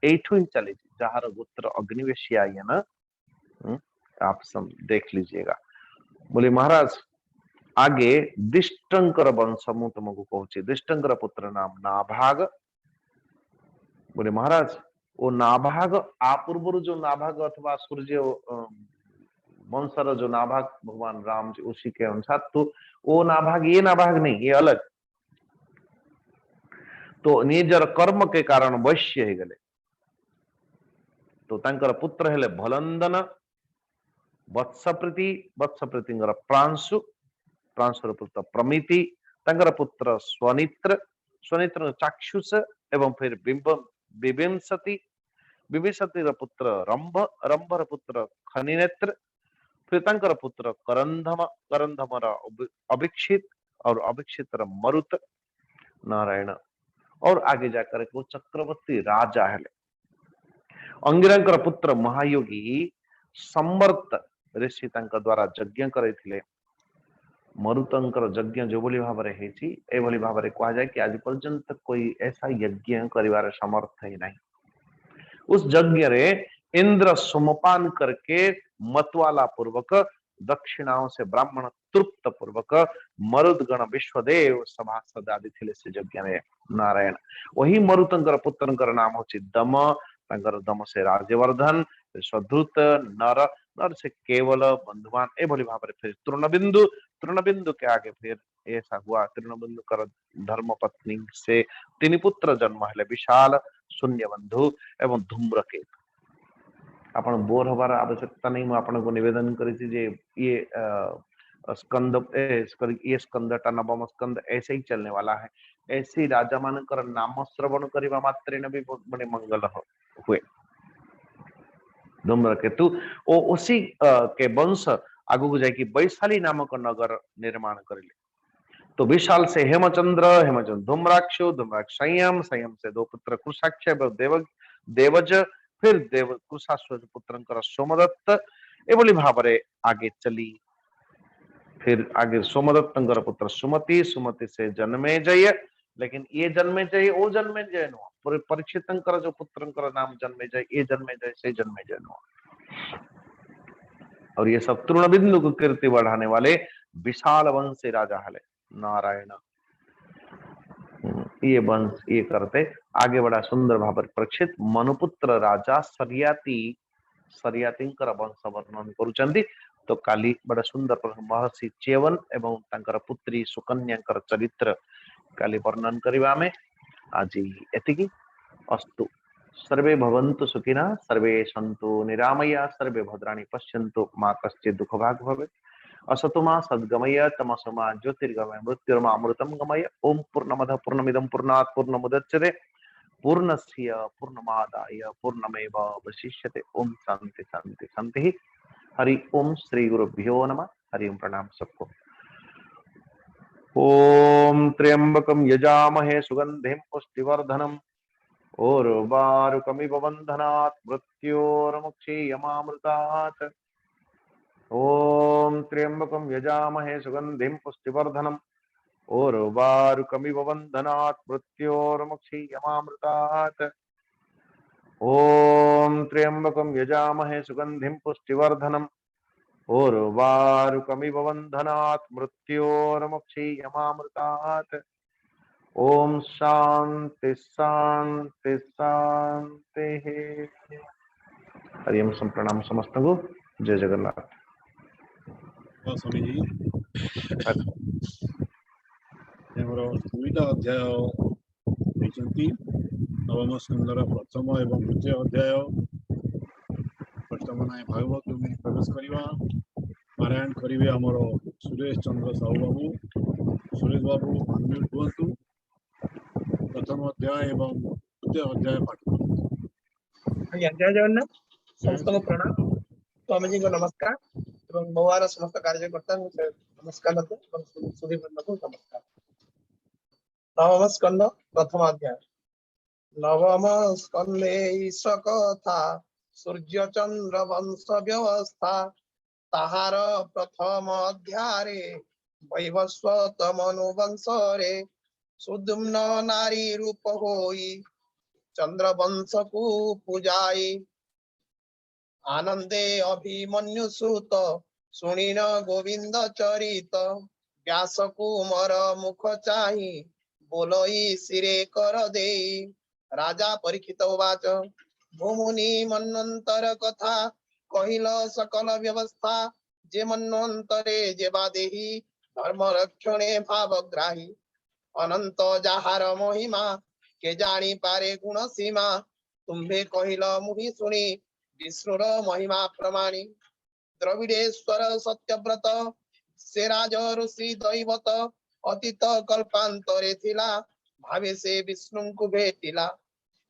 एठू ही चले, जार गोत्र अग्निवेश्यायन। आप सब देख लीजिएगा। बोले महाराज आगे दिष्टंकर वंश मु तुमको कहूँ, दिष्टंकर पुत्र नाम नाभाग। बोले महाराज वो नाभाग आपूर्व जो नाभाग अथवा सूर्य वंशर जो नाभाग भगवान राम जी उसी के अनुसार, तो वो नाभाग ये नाभाग नहीं, ये अलग। तो निजर कर्म के कारण वैश्य ही गले। तो तंकर पुत्र हेले भलंदन, वत्सप्रीति, वत्सप्रीतिंगर प्रांशु, प्रांशुर पुत्र प्रमिति, तंकर पुत्र स्वनित्र, स्वनित्र चाक्षुष एवं फिर विविंसति, विविंसति पुत्र रंभ, रंभर पुत्र खनिनेत्र, फिर तंकर पुत्र करंधम, करंधमर अभिक्षित और अभिक्षित मरुत। नारायण। और आगे जाकर वो चक्रवर्ती राजा है। अंगिरंकर पुत्र महायोगी संवर्त ऋषि तंक द्वारा यज्ञ करे। मरुतंकर यज्ञ जो भली भाव ए भली भाव कहा जाए कि आज पर्यंत कोई ऐसा यज्ञ करिवार समर्थ ही नहीं। उस यज्ञ रे इंद्र सोमपान करके मतवाला पूर्वक दक्षिणाओं से ब्राह्मण तृप्त पूर्वक मरुदगण विश्वदेव सभासद आदि थे से यज्ञ में। नारायण। वही मरुतंकर पुत्रंकर नाम होची दम, तंकर दम से राज्यवर्धन, स्वधृत नर, नर से केवल बंधुमान। ए भली भाव फिर तृणबिंदु, तृणबिंदु के आगे फिर ऐसा हुआ तृणबिंदु कर धर्म पत्नी से 3 पुत्र जन्म है, विशाल, शून्य बंधु एवं धूम्रकेतु। आपण बोर हबार आवश्यकता नहीं, आपण को निवेदन करी जे ये स्कंद, ये स्कंदटा नवम स्कंद ऐसे ही चलने वाला है। ऐसे राजा मानकर नाम श्रवण करवा मात्रेण भी बहुत बड़े मंगल हुए। धूम्रकेतु ओ उसी के वंश आगु को जाकि वैशाली नामक नगर निर्माण करिले। तो विशाल से हेमचंद्र, हेमचंद्र धूम्राक्षु, धूम्राक्ष संयम, संयम से दो पुत्र कुशाक्ष एवं देवज, फिर देव कुशाश्व पुत्रंकर सोमदत्त एभली भावरे आगे चली। फिर आगे सोमदत्तंकर पुत्र सुमति, सुमति से जन्मेजय, लेकिन ये जन्मेजय ओ जन्मेजय नुह, परीक्षितंकर जो पुत्रंकर नाम जन्मेजय, ये जन्मेजय से जन्मेजय नुह। और ये सब तृणबिंदु को कीर्ति बढ़ाने वाले विशाल वंश से राजा हले नारायण। ये वंश ये करते आगे बड़ा सुंदर भाव परीक्षित मनुपुत्र राजा सरियातींकर वंश वर्णन करुचंदी। तो काली बड़ा सुंदर महर्षि च्यवन एवं तांकर पुत्री सुकन्यांकर चरित्र काली वर्णन करिबा में आज एतिकी। अस्तु सर्वे भवन्तु सुखिनः, सर्वे सन्तु निरामया, सर्वे भद्राणि पश्यन्तु मा कश्चित् दुःखभाग् भवेत्। असतो मा सद्गमय, तमसो मा ज्योतिर्गमय, मृत्युर्मा अमृतं गमय। ओम पूर्णमदः पूर्णमिदं पूर्णात् पूर्णमुदच्यते पूर्णस्य पूर्णमादाय पूर्णमेवावशिष्यते। ओम शांति शांति शांति। हरि ओम श्री गुरुभ्यो नमः। हरि ओम प्रणाम सबको। ओम त्र्यंबकं यजामहे सुगंधिं पुष्टिवर्धनम् उर्वारुकमिव बन्धनात् मृत्योर्मुक्षीयमामृतात्। ओम त्र्यंबकं यजामहे सुगंधिं पुष्टिवर्धनम् उर्वारुकमिव बन्धनात् मृत्योर्मुक्षीयमामृतात्। ओम त्र्यंबकं यजामहे सुगंधिं पुष्टिवर्धनम् उर्वारुकमिव बन्धनात् मृत्योर्मुक्षीयमामृतात्। ओम शांति शांति शांति। हरि ओम संप्रणाम समस्त को। जय जगन्नाथ। स्वामी जी ଆମର 2ଟା ଅଧ୍ୟାୟ ଦେଇଛନ୍ତି। ନବମ ସ୍କନ୍ଧର ପ୍ରଥମ ଏବଂ ଦ୍ୱିତୀୟ ଅଧ୍ୟାୟ। ବର୍ତ୍ତମାନ ଭାଗବତ ପ୍ରବେଶ କରିବା। ପାରାୟଣ କରିବେ ଆମର ସୁରେଶ ଚନ୍ଦ୍ର ସାହୁ ବାବୁ। ସୁରେଶ ବାବୁ ଅନମ୍ୟୁଟ୍ ହୁଅନ୍ତୁ। ପ୍ରଥମ ଅଧ୍ୟାୟ ଏବଂ ଦ୍ୱିତୀୟ ଅଧ୍ୟାୟ ପାଠ କରନ୍ତୁ। ଆଜ୍ଞା ଜୟ ଜଗନ୍ନାଥ। ସମସ୍ତଙ୍କୁ ପ୍ରଣାମ। ସ୍ୱାମୀଜୀ को नमस्कार ଏବଂ ମହୁଆର ସମସ୍ତ କାର୍ଯ୍ୟକର୍ତ୍ତାଙ୍କୁ ନମସ୍କାର ଏବଂ ସୁଧୀବୃନ୍ଦଙ୍କୁ ନମସ୍କାର। ନବମ ସ୍କନ୍ଧ ପ୍ରଥମ ଅଧ୍ୟାୟ। ନବମ ସ୍କନ୍ଧେ ଈଶ କଥା ସୂର୍ଯ୍ୟ ଚନ୍ଦ୍ର ବଂଶ ବ୍ୟବସ୍ଥା। ତାହାର ପ୍ରଥମ ଅଧ୍ୟାୟରେ ବୈବସ୍ୱତ ମନୁ ବଂଶରେ ସୁଦ୍ୟୁମ୍ନ ନାରୀ ରୂପ ହୋଇ ଚନ୍ଦ୍ର ବଂଶକୁ ପୂଜାଇ आनंदे अभिमन्यु सुत सुनिन गोविंद चरित। व्यास कुमर मुख चाहि बोलई सिरे कर दे। राजा परीक्षित उवाच भूमुनि मन्वंतर कथा कहिल सकल व्यवस्था। जे मन्वंतरे जेवा देहि धर्म रक्षणे भावग्राही। अनंत जाहार महिमा के जानी पारे गुण सीमा। तुम्भे कहिल मुहि सुनी विष्णुर महिमा प्रमाणी। द्रविड़ेश्वर सत्यव्रत से राज ऋषि दैवत। अतीत कल्पांतरे थिला भावे से विष्णु को भेटिला।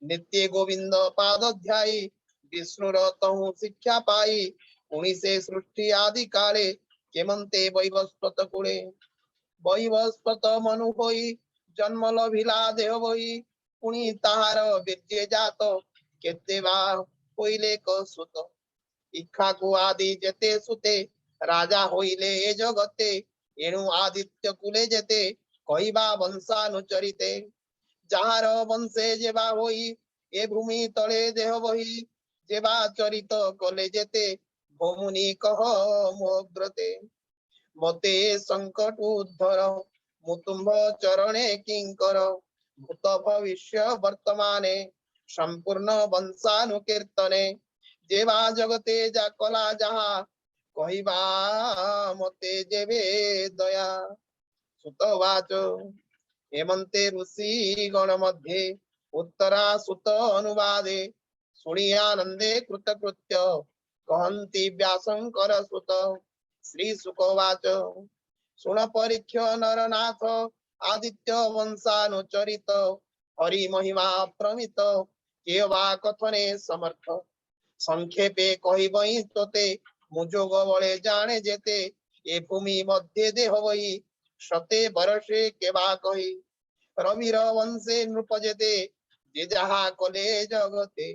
नित्य गोविंद पाद ध्यायी विष्णुर तहु शिक्षा पाई। पुनि से सृष्टि आदि काले केमंते वैवस्वत कुले। वैवस्वत मनु होई जन्म लभिला देह होई। पुनि ताहार वीर्य जात केते बा होइले सुत। इच्छा को आदि जेते सुते राजा होइले ए जगते। एणु आदित्य कुले जेते कहिबा वंशानुचरिते। जहार वंशे जेबा होई ए भूमि तले देह बही। जेबा चरित कले जेते भूमुनि कह मोग्रते। मते संकट उद्धर मुतुंभ चरणे किंकर। भूत भविष्य वर्तमाने संपूर्ण वंशानुकीर्तने। जेवा जगते जा कला जहा कहिबा मते जेबे दया। सुतवाच हेमंते ऋषि गण मध्ये उत्तरा सुत अनुवादे। सुनी आनंदे कृतकृत्य कहन्ति व्यासंकर सुत। श्री सुकवाच सुन परीक्ष नरनाथ आदित्य वंशानुचरित। हरि महिमा प्रमित के वा कथने समर्थ। संक्षेपे कहिबई तोते मुजोग बड़े जाने जेते ए भूमि मध्य देह वही शते बरसे केवा कही रविर वंशे नृप जेते जे जहा कले जगते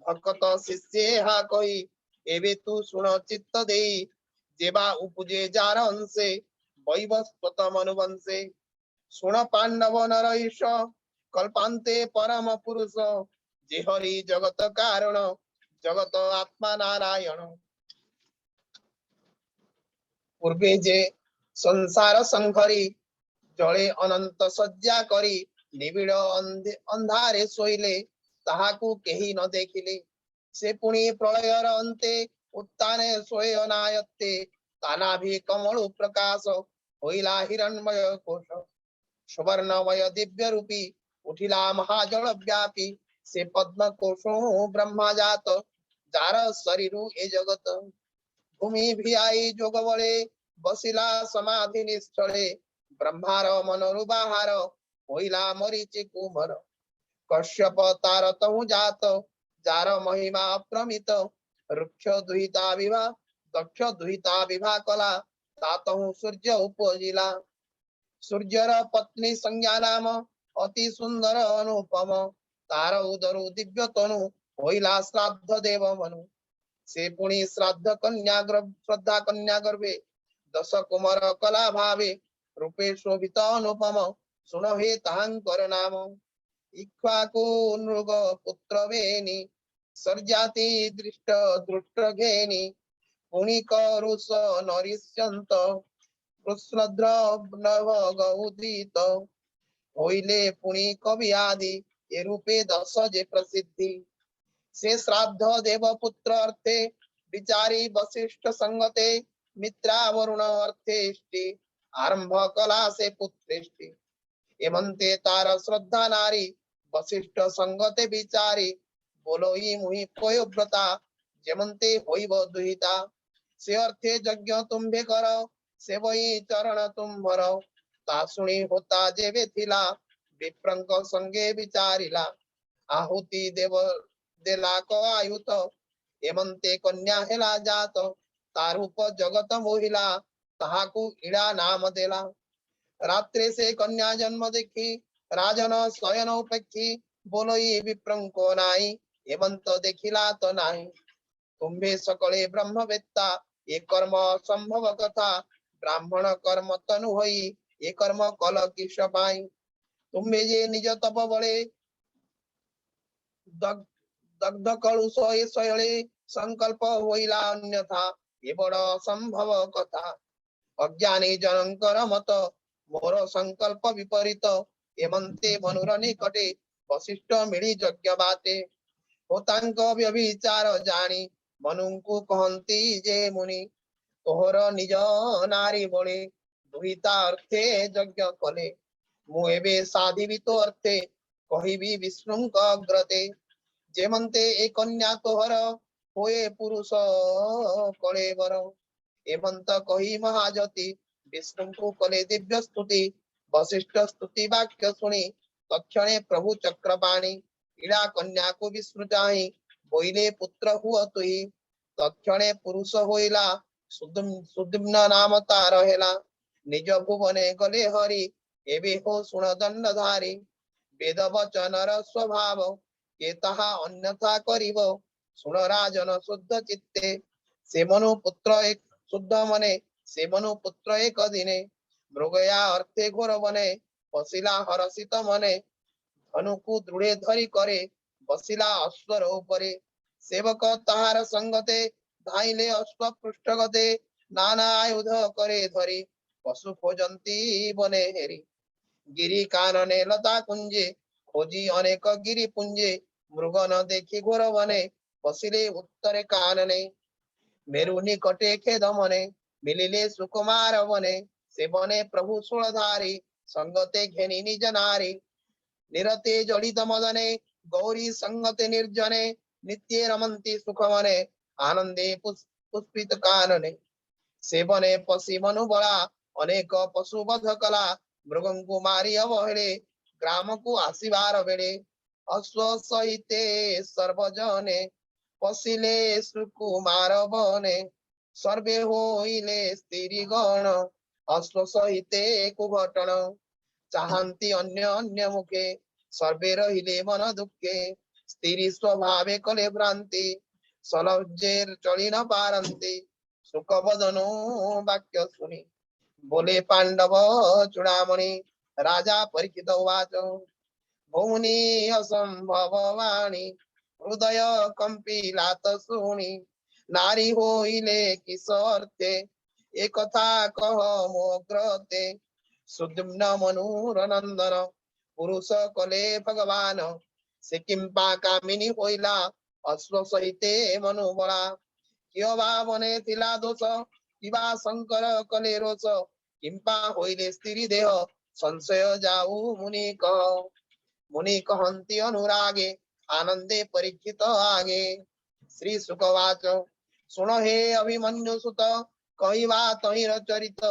भक्त शिष्ये हा कही एबे तू सुन चित्त देई जेबा उपजे जार अंशे वैवस्वत मनुवंशे सुन पांडव नरईश कल्पांते परम पुरुष जे हरि जगत कारण जगत आत्मा नारायण पूर्वे जे संसार संघरी जले अनंत सज्जा करी निबिड़ अंधारे सोइले ताहाकू केही न देखिले से पुणी प्रलयर अंते उत्ताने सोए अनायत्ते तानाभि कमल प्रकाश होइला हिरण्मय कोश सुवर्णमय दिव्य रूपी उठिला महाजल व्यापी से पद्म कोशो ब्रह्मा जात जार शरीरु ए जगत भूमि भी आई जोग बळे बसिला समाधि निश्चले ब्रह्मार मनरु बाहार होइला मरीचि कुमर कश्यप तार तहु जात जार महिमा अप्रमित वृक्ष दुहिता विभा दक्ष दुहिता विभा कला तातहु सूर्य उपजिला सूर्यर पत्नी संज्ञा नाम अति सुंदर अनुपम तार उदरु दिव्य तनु होइला श्राद्ध देव मनु से पुणी श्राद्ध कन्या श्रद्धा कन्या गर्भे दश कुमार कला भावे रूपे शोभित अनुपम सुन हे तांकर नाम इक्ष्वाकु नृग पुत्र वेनी सर्जाति दृष्ट दृष्ट घेनी पुणिक रुष नरिष्यंत कृष्णद्रव गौदित होइले पुणी कवि आदि ए रूपे दश जे प्रसिद्धि से श्राद्ध देव पुत्र अर्थे विचारी वशिष्ठ संगते मित्रा वरुण अर्थेष्टि आरंभ कला से पुत्रेष्टि एमंते तार श्रद्धा नारी वशिष्ठ संगते विचारी बोलो ही मुहि पयोव्रता जेमंते होइब दुहिता से अर्थे यज्ञ तुम्भे करो से वही चरण तुम भरो ता सुनी होता जेबे थिला विप्रंक संगे विचारिला आहुति देव देला को आयुत एमंते कन्या हेला जात तारूप जगत मोहिला ताहाकू इड़ा नाम देला रात्रे से कन्या जन्म देखी राजन शयन उपेक्षी बोलोई विप्रंको नाई एमंत देखिला तो नाही तुम्भे सकले ब्रह्मवेत्ता ये कर्म संभव कथा ब्राह्मण कर्म तनु होई ये कर्म कल किस पाई तुम्भे जे निज तप बळे दग्ध कलुष ये शयले संकल्प होइला अन्यथा ये बड़ संभव कथा अज्ञानी जनकर मत मोर संकल्प विपरीत एमंते मनुर निकटे वशिष्ठ मिली यज्ञ बाते होतांक व्यभिचार जानी मनुଙ୍କୁ कहंती जे मुनि तोहर निज नारी बळे दुहिता अर्थे यज्ञ कले मु एबे साधिवितो अर्थे कहिबी विष्णुଙ୍କ अग्रते जेमंते ए कन्या तोहर होए पुरुष कलेवर एमंत कही महाजति विष्णु कले दिव्य स्तुति वशिष्ठ स्तुति वाक्य सुनी तक्षणे प्रभु चक्रपाणी इड़ा कन्या को विष्णु चाही बोइले पुत्र हुआ तुही तक्षणे पुरुष होइला सुद्युम्न नाम तार हेला निज भुवने गले हरि एबे हो सुन दंडधारी वेद वचनर स्वभाव के ताहा अन्यथा करिब सुन राजन शुद्ध चित्ते से मनु पुत्र एक शुद्ध मने से मनु पुत्र एक दिने मृगया अर्थे घोर बने बसिला हरसित मने धनुकु दृढ़े धरी करे बसिला अश्वर उपरे सेवक ताहार संगते धाइले अश्व पृष्ठगते नाना आयुध करे धरी पशु खोजंती बने हेरी गिरी कानने लता कुंजे खोजी अनेक गिरी पुंजे मृग न देखी घोर बने बसिले उत्तरे कानने मेरु निकटे खेद मने मिलिले सुकुमार बने से बने प्रभु सुरधारी संगते घेनी निज नारी निरते जड़ित मदने गौरी संगते निर्जने नित्ये रमन्ति सुखमने आनंदे पुष्पित कानने सेवने पशि मनुबला अनेक पशु बध कला मृगंकु मारी अवहेले ग्राम को आसीबार बेले अश्व सहिते सर्वजने पशिले सुकुमार बने सर्वे होइले स्त्री गण अश्व सहिते कुघटन चाहन्ति अन्य अन्य मुखे सर्वे रहिले मन दुखे स्त्री स्वभावे कले भ्रांति सलज्जेर चली न पारन्ति सुख बदनो वाक्य सुनि बोले पांडव चूड़ामणि राजा परीक्षित उवाच भौमुनि असंभव वाणी हृदय कंपिलात शुणि नारी होइले किस अर्थे एक कथा कह मोग्रते सुद्युम्न मनुरनंदन पुरुष कले भगवान से किंपा कामिनी होइला अश्व सहिते मनुबला किय बने थिला दोष किबा शंकर कले रोष किंपा होइले स्त्री देह संशय जाऊ मुनि कह मुनि कहन्ति अनुरागे आनंदे परीक्षित आगे श्री सुकवाच सुन हे अभिमन्यु सुत कहिबा तहिर चरित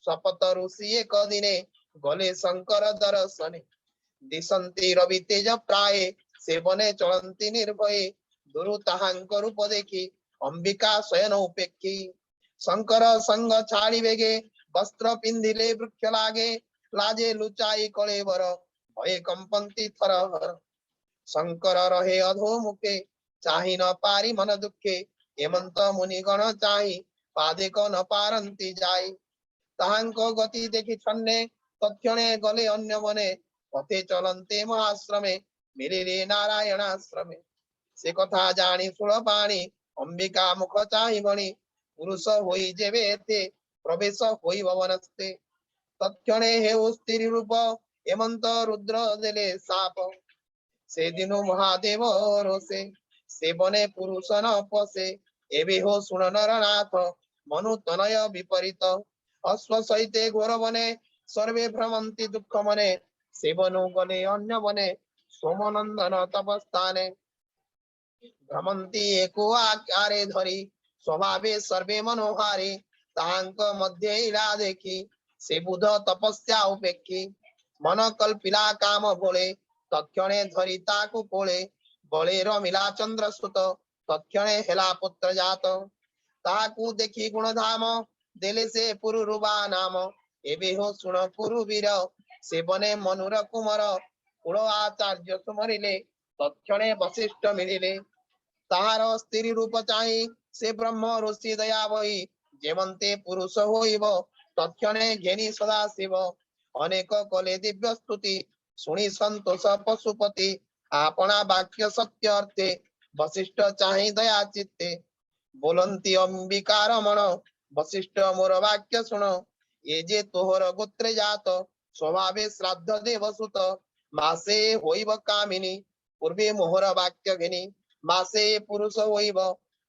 शपथ ऋषि एक दिने गले शंकर दर्शने दिशन्ति रवि तेज प्राये सेवने चलन्ति निर्भये दुरु ताहांक रूप देखी अंबिका शयन उपेक्षी शंकर संग छाड़ी बेगे वस्त्र पिंधिले वृक्ष लागे लाजे लुचाई कलेवर भये कंपन्ति थरहर शंकर रहे अधो मुखे चाहि न पारी मन दुखे हेमंत मुनि गण चाहि पादे क न पारंती जाई ताहांको गति देखि छन्ने तत्क्षणे गले अन्य बने पथे चलन्ते महाश्रमे मिलिले नारायणाश्रमे से कथा जानी सुण पाणी अंबिका मुख चाहि बणी पुरुष होई जेबे थे प्रवेश होई भवनस्ते तत्क्षणे हेउ स्त्री रूप हेमंत रुद्र देले साप से दिनो महादेव रोसे से बने पुरुष न पसे एबे हो सुन नरनाथ मनु तनय विपरीत अश्व सहिते घोर बने सर्वे भ्रमंति दुख मने से बनु गले अन्य बने सोमनंदन तपस्थाने भ्रमंति एको आकारे धरी स्वभावे सर्वे मनोहारी तांक मध्य इला देखी से बुध तपस्या उपेक्षी मन कल्पिला काम भोले तत्क्षणे धरी ताकु कोले बळे रमिला चंद्र सुत तत्क्षणे हेला पुत्र जात ताकु देखी गुण धाम देले से पुरुरुबा नाम एबे हो सुण पुरुवीर से बने मनुर कुमार कुल आचार्य सुमरिले तत्क्षणे वशिष्ठ मिलिले ताहार स्त्री रूप चाहि से ब्रह्म ऋषि दया वही जेवंते पुरुष होइब तत्क्षणे घेनी सदा शिव अनेक कले दिव्य स्तुति सुनि संतोष पशुपति आपना वाक्य सत्य अर्थे वशिष्ठ चाहि दया चित्ते बोलंती अंबिका रमण वशिष्ठ मोर वाक्य सुन ये जे तोहर गोत्रे जात स्वभावे श्राद्ध देव सुत मासे होइब कामिनी पूर्वे मोहर वाक्य घेनी मासे पुरुष होइब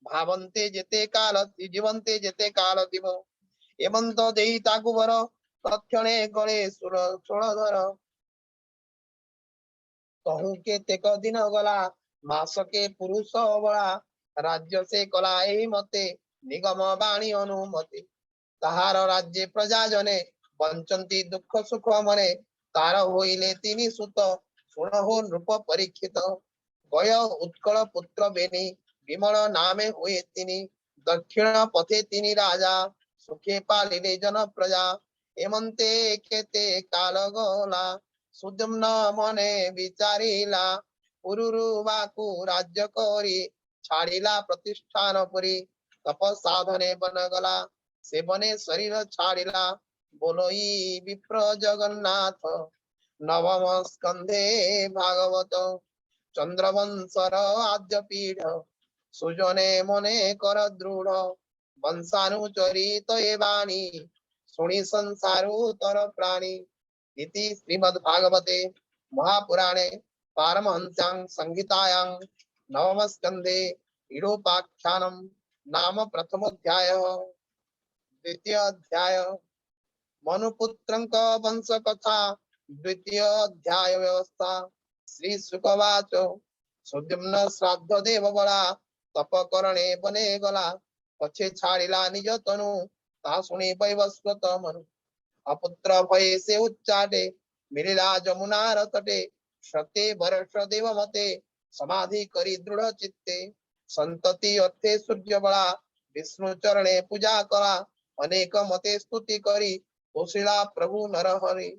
भावन्ते जेते काल जीवन्ते जेते काल दिव एमंत देहि ताकु वर तत्क्षणे गळे सुर सोळधर कहूं के तेक दिन गला मासके पुरुष बळा राज्य से कला एहि मते निगम बाणी अनुमति ताहार राज्य प्रजा जने बंचंती दुख सुख मने तार होइले तिनि सुत सुन हो नृप परीक्षित गय उत्कल पुत्र बेनी विमल नामे हुए तिनि दक्षिण पथे तिनि राजा सुखे पालिले जन प्रजा एमंते केते काल गला सुदम्न मने विचारिला पुरुरुवाकु राज्य करी छाड़िला प्रतिष्ठान पुरी तप साधने बन गला से बने शरीर छाड़िला बोलोई विप्र जगन्नाथ नवम स्कंधे भागवत चंद्रवंशर आद्य पीठ सुजने मने कर दृढ़ वंशानुचरित ये वाणी सुनि संसारु तर प्राणी इति श्रीमद्भागवते महापुराणे पारमहंस्यां संहितायां नवम स्कंधे इडोपाख्यानं नाम प्रथमोऽध्यायः द्वितीय अध्याय मनुपुत्रंक वंश कथा द्वितीय अध्याय व्यवस्था श्री शुकवाच सुद्युम्न श्राद्ध देव बला तप करणे बने गला पछे छाड़िला निज तनु ता सुनि वैवस्वत मनु अपुत्र भये से उच्चाटे मिलिला जमुनार तटे शते वर्ष देव मते समाधि करी दृढ़ चित्ते संतति अर्थे सूर्य बला विष्णु चरणे पूजा करा अनेक मते स्तुति करी तोषिला प्रभु नरहरि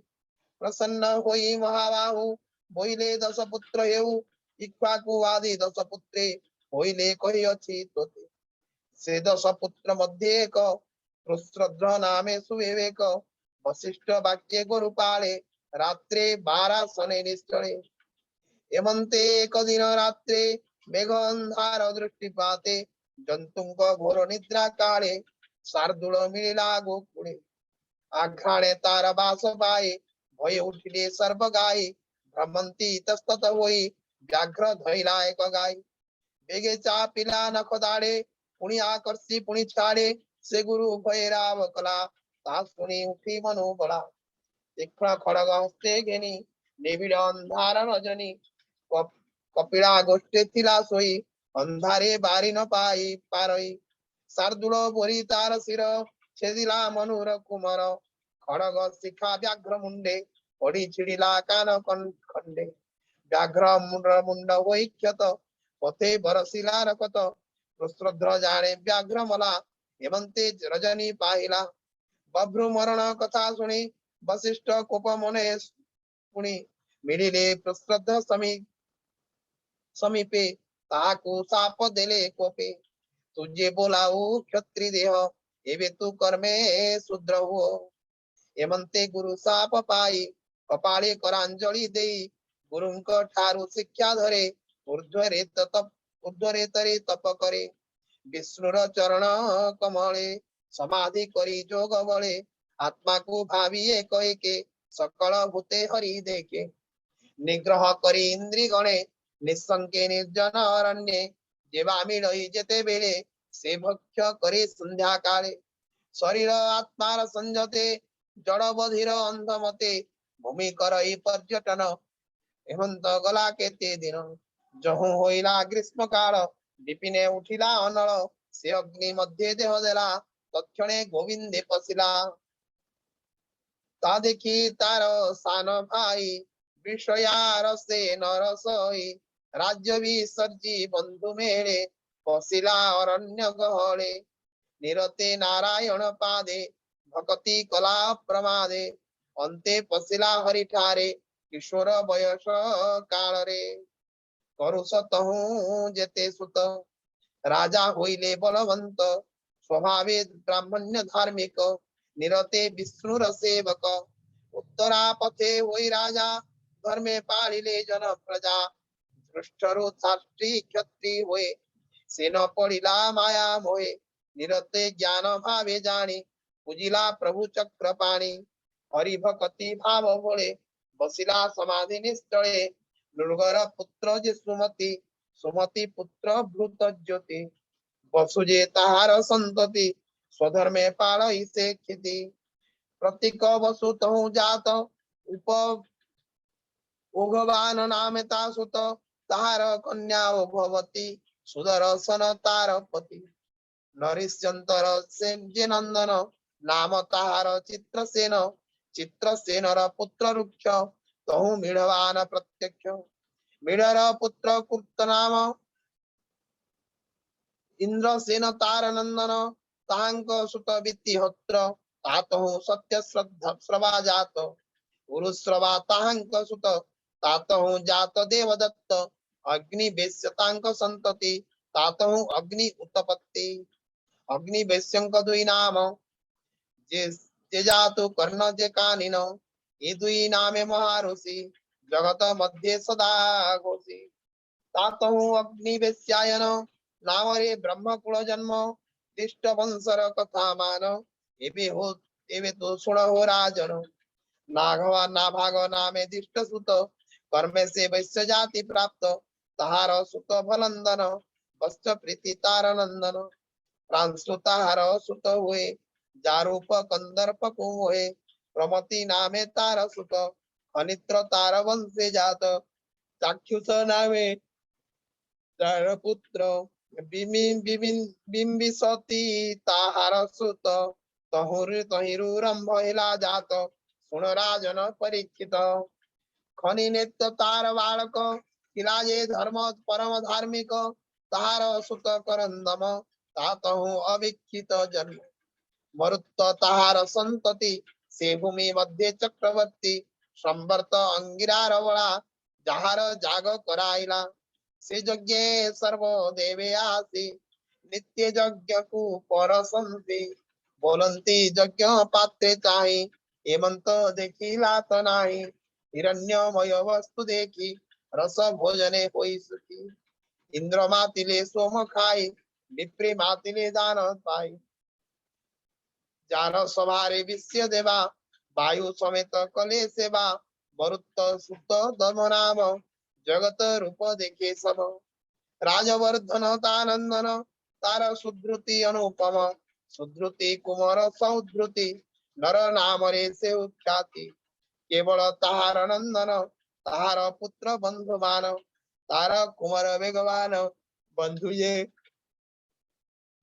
प्रसन्न होई महाबाहु बोइले दश पुत्र हेउ इक्ष्वाकु आदि दश पुत्रे होइले कहि अछि तोते से दश पुत्र मध्ये एक रुद्र नामे सुविवेक वशिष्ठ वाक्ये गुरुपाले रात्रे 12 सने निश्चले एमंते एक दिन रात्रे मेघ अंधार दृष्टिपाते जंतुंक घोर निद्रा काले शार्दूल मिलिला गोकुले आघ्राणे तार बास पाए भय उठिले सर्व गाय भ्रमंती तस्तत होई व्याघ्र धैला एक गाय बेगे चापिला नख दाड़े पुनि आकर्षी पुनि छाड़े से गुरु भैराव कला ता सुनी उठी मनो बला तीक्ष्ण खड़ग हस्ते घेनी निबिड़ अंधार रजनी कपिला गोष्ठे थिला सोई अंधारे बारी न पाई पारई शार्दूल बोरी तार शिर छेदिला मनुर कुमार खड़ग शिखा व्याघ्र मुंडे पड़ी छिड़िला कान खंडे व्याघ्र मुंड होई क्षत पथे बरसिला रकत रुद्र जाने व्याघ्र मला हेमंते रजनी पाहिला बभ्रु मरण कथा सुनी वशिष्ठ कोप मने पुनि मिलिले प्रश्रद्ध समीपे ताको साप देले कोपे तुझे बोलाऊ क्षत्रि देह एवे तू कर्मे शूद्र हो एमंते गुरु साप पाई कपाळे करांजलि देई गुरुंक ठारू शिक्षा धरे ऊर्ध्वरे तरे तप करे विष्णुर चरण कमले समाधि करी जोग बले आत्मा को भावी एक एके सकल भूते हरि देखे निग्रह करी इंद्री गणे निसंके निर्जन अरण्ये जेवा मिलई जेते बेले से भक्ष्य करे संध्या काले शरीर आत्मार संजते जड़ बधिर अंधमते भूमि करई पर्यटन हेमंत गला केते दिन जहु होइला ग्रीष्म काल विपिने उठिला अनल से अग्नि मध्य देह देला तक्षणे गोविंदे पशिला ता देखी तार सान भाई विषयार से नरसई राज्य विसर्जी बंधु मेरे पशिला अरण्य गहले निरते नारायण पादे भक्ति कला प्रमादे अंते पशिला हरि ठारे किशोर बयस काल रे करुष तहु जेते सुत राजा होइले बलवंत स्वभावे ब्राह्मण्य धार्मिक निरते विष्णुर सेवक उत्तरा पथे होई राजा धर्मे पालिले जन प्रजा दृष्टरो शास्त्री क्षत्रि होए से न पड़िला माया मोहे निरते ज्ञान भावे जानी पूजिला प्रभु चक्र पाणी हरि भक्ति भाव भोले बसिला समाधि निश्चले दुर्गर पुत्र जे सुमति सुमति पुत्र भूत ज्योति वसुजे ताहार संतति स्वधर्मे पालई से खेती प्रतीक वसु तहु जात उप उघवान नामता सुत ताहार कन्या भवती सुदर्शन तार पति नरिश्चंतर से जे नंदन नाम ताहार चित्रसेन चित्रसेनर पुत्र रुक्ष तहु मिढ़वान प्रत्यक्ष मिढ़र पुत्र कुप्त नाम इंद्रसेन तार नंदन तांक सुत वित्तिहोत्र तातहु सत्य श्रद्धा श्रवा जात गुरुश्रवा तांक सुत तातहु जात देवदत्त अग्नि बेस्यतांक संतति तातहु अग्नि उत्पत्ति अग्नि बेस्यंक दुई नाम जे जे जातु कर्ण जे कानिन ये दुई नामे महाऋषि जगत मध्य सदा घोषि तातहु अग्नि बेस्यायन नाम रे ब्रह्म कुल जन्म तिष्ट वंशर कथा मान एवे तो सुन हो राजन नाघवा नाभाग नामे दिष्ट सुत कर्मे से वैश्य जाति प्राप्त ताहार सुत भलंदन वत्स प्रीति तार नंदन प्रांशु ताहार सुत हुए जारूप कंदर्प कुमोहे प्रमति नामे तार सुत अनित्र तार वंशे जात चाक्षुष नामे तार पुत्र बिंबिसती ताहार सुत तहिरुरंभ हिला जात सुन राजन परीक्षित खनि नेत्र तार बालक किलाजे धर्म परम धार्मिक ताहार सुत करंदम तातहु अविक्षित जन्म मरुत्त ताहार संतति से भूमि मध्य चक्रवर्ती संवर्त अंगिरार बड़ा जहार जाग कराइला से यज्ञ सर्व देवे आसी नित्य यज्ञ को परसंति बोलंती यज्ञ पात्रे चाहि हेमंत देखिला तो नाही हिरण्यमय वस्तु देखी रस भोजने होई सुखी इंद्र मातिले सोम खाई विप्रे मातिले दान पाई जार सभारे विश्य देवा वायु समेत कले सेवा मरुत्त सुत दम नाम जगत रूप देखे सब राजवर्धन तानंदन तार सुधृति अनुपम सुधृति कुमार सौधृति नर नाम रे से उख्याति केवल ताहार नंदन ताहार पुत्र बंधुमान तार कुमार वेगवान बंधु ये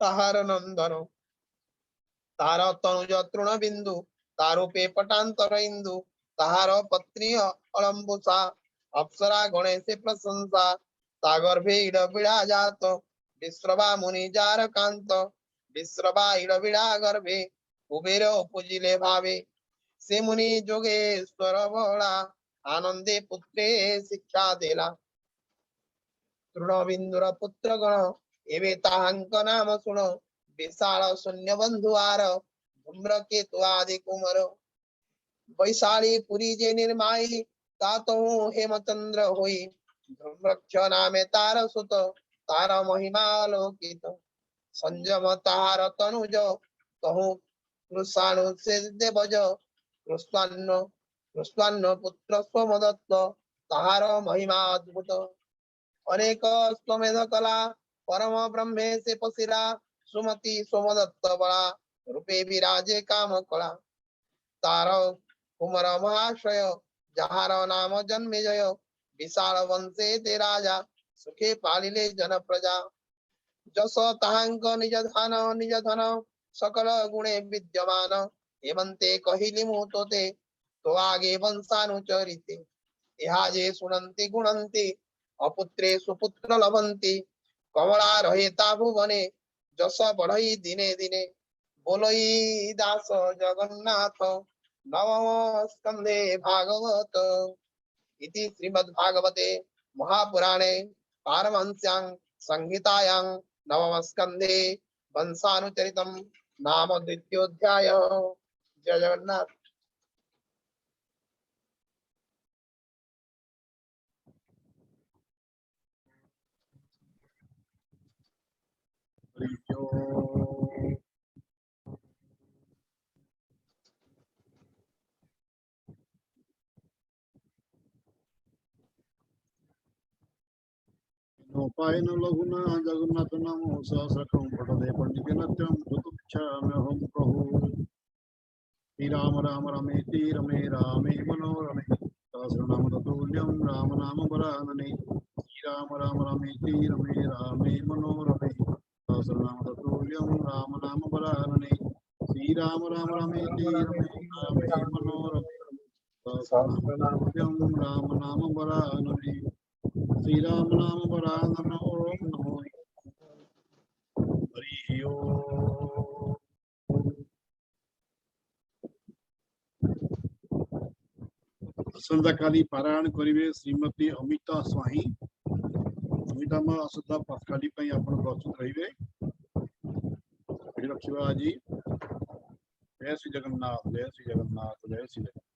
ताहार नंदन तार तनुज तृण बिंदु तारूपे पटांतर इंदु ताहार पत्नी अलंबुसा अप्सरा गणेश प्रशंसा तागर्भे इडबिड़ा जात विश्रवा मुनि जार कांत विश्रवा इडबिड़ा गर्भे कुबेर पूजिले भावे से मुनि जोगेश्वर बड़ा आनंदे पुत्रे शिक्षा देला तृणबिंदुर पुत्र गण एवे ताहांक नाम सुनो विशाल शून्य बंधुआर धूम्रकेतु आदि कुमर वैशाली पुरी जे निर्माई तातो हेमचंद्र होई धूम्रक्ष नामे तार सुत तार महिमा लोकित संजम तार तनुज तहु कृषाणु से देवज कृष्णान्न पुत्र स्वमदत्त ताहार महिमा अद्भुत अनेक स्वमेध कला परम ब्रह्मे से पशिरा सुमति सोमदत्त बड़ा रूपे विराजे काम कला तार कुमर महाशय जहार नाम जन्मे जय विशाल वंशे ते राजा सुखे पालिले जन प्रजा जस ताहांक निज धन सकल गुणे विद्यमान हेमंते कहिली मुतोते तो आगे वंशानुचरिते यहाँ जे सुनन्ति गुणन्ति अपुत्रे सुपुत्र लभन्ति कमला रहेता भुवने जस बढ़ई दिने दिने बोलई दास जगन्नाथ नवम स्कंदे भागवत इति श्रीमद्भागवते महापुराणे पारमहंस्यां संहितायां नवम स्कंदे वंशानुचरितं नाम द्वितीयोऽध्याय। जय जगन्नाथ। नोपायन लघुना जगन्नाथ नामो सहस्रकं पठते पंडितनत्यं तुतुक्षाम्यहं प्रभु श्री राम राम रमेति रमे रामे मनोरमे सहस्रनाम ततुल्यं राम नाम वरानने श्री राम राम रमेति रमे रामे मनोरमे सहस्रनाम ततुल्यं राम नाम वरानने श्री राम राम रमेति रमे रामे मनोरमे सहस्रनाम ततुल्यं राम नाम वरानने श्री राम नाम वरानन ओम नमो हरि ओम। आसंताकाली पारायण करिवे श्रीमती अमिता स्वाही अमिता मा आसंता पाठकाली पई आपण प्रस्तुत रहिवे रखिबा आज। जय श्री जगन्नाथ जय श्री जगन्नाथ जय श्री जगन्नाथ।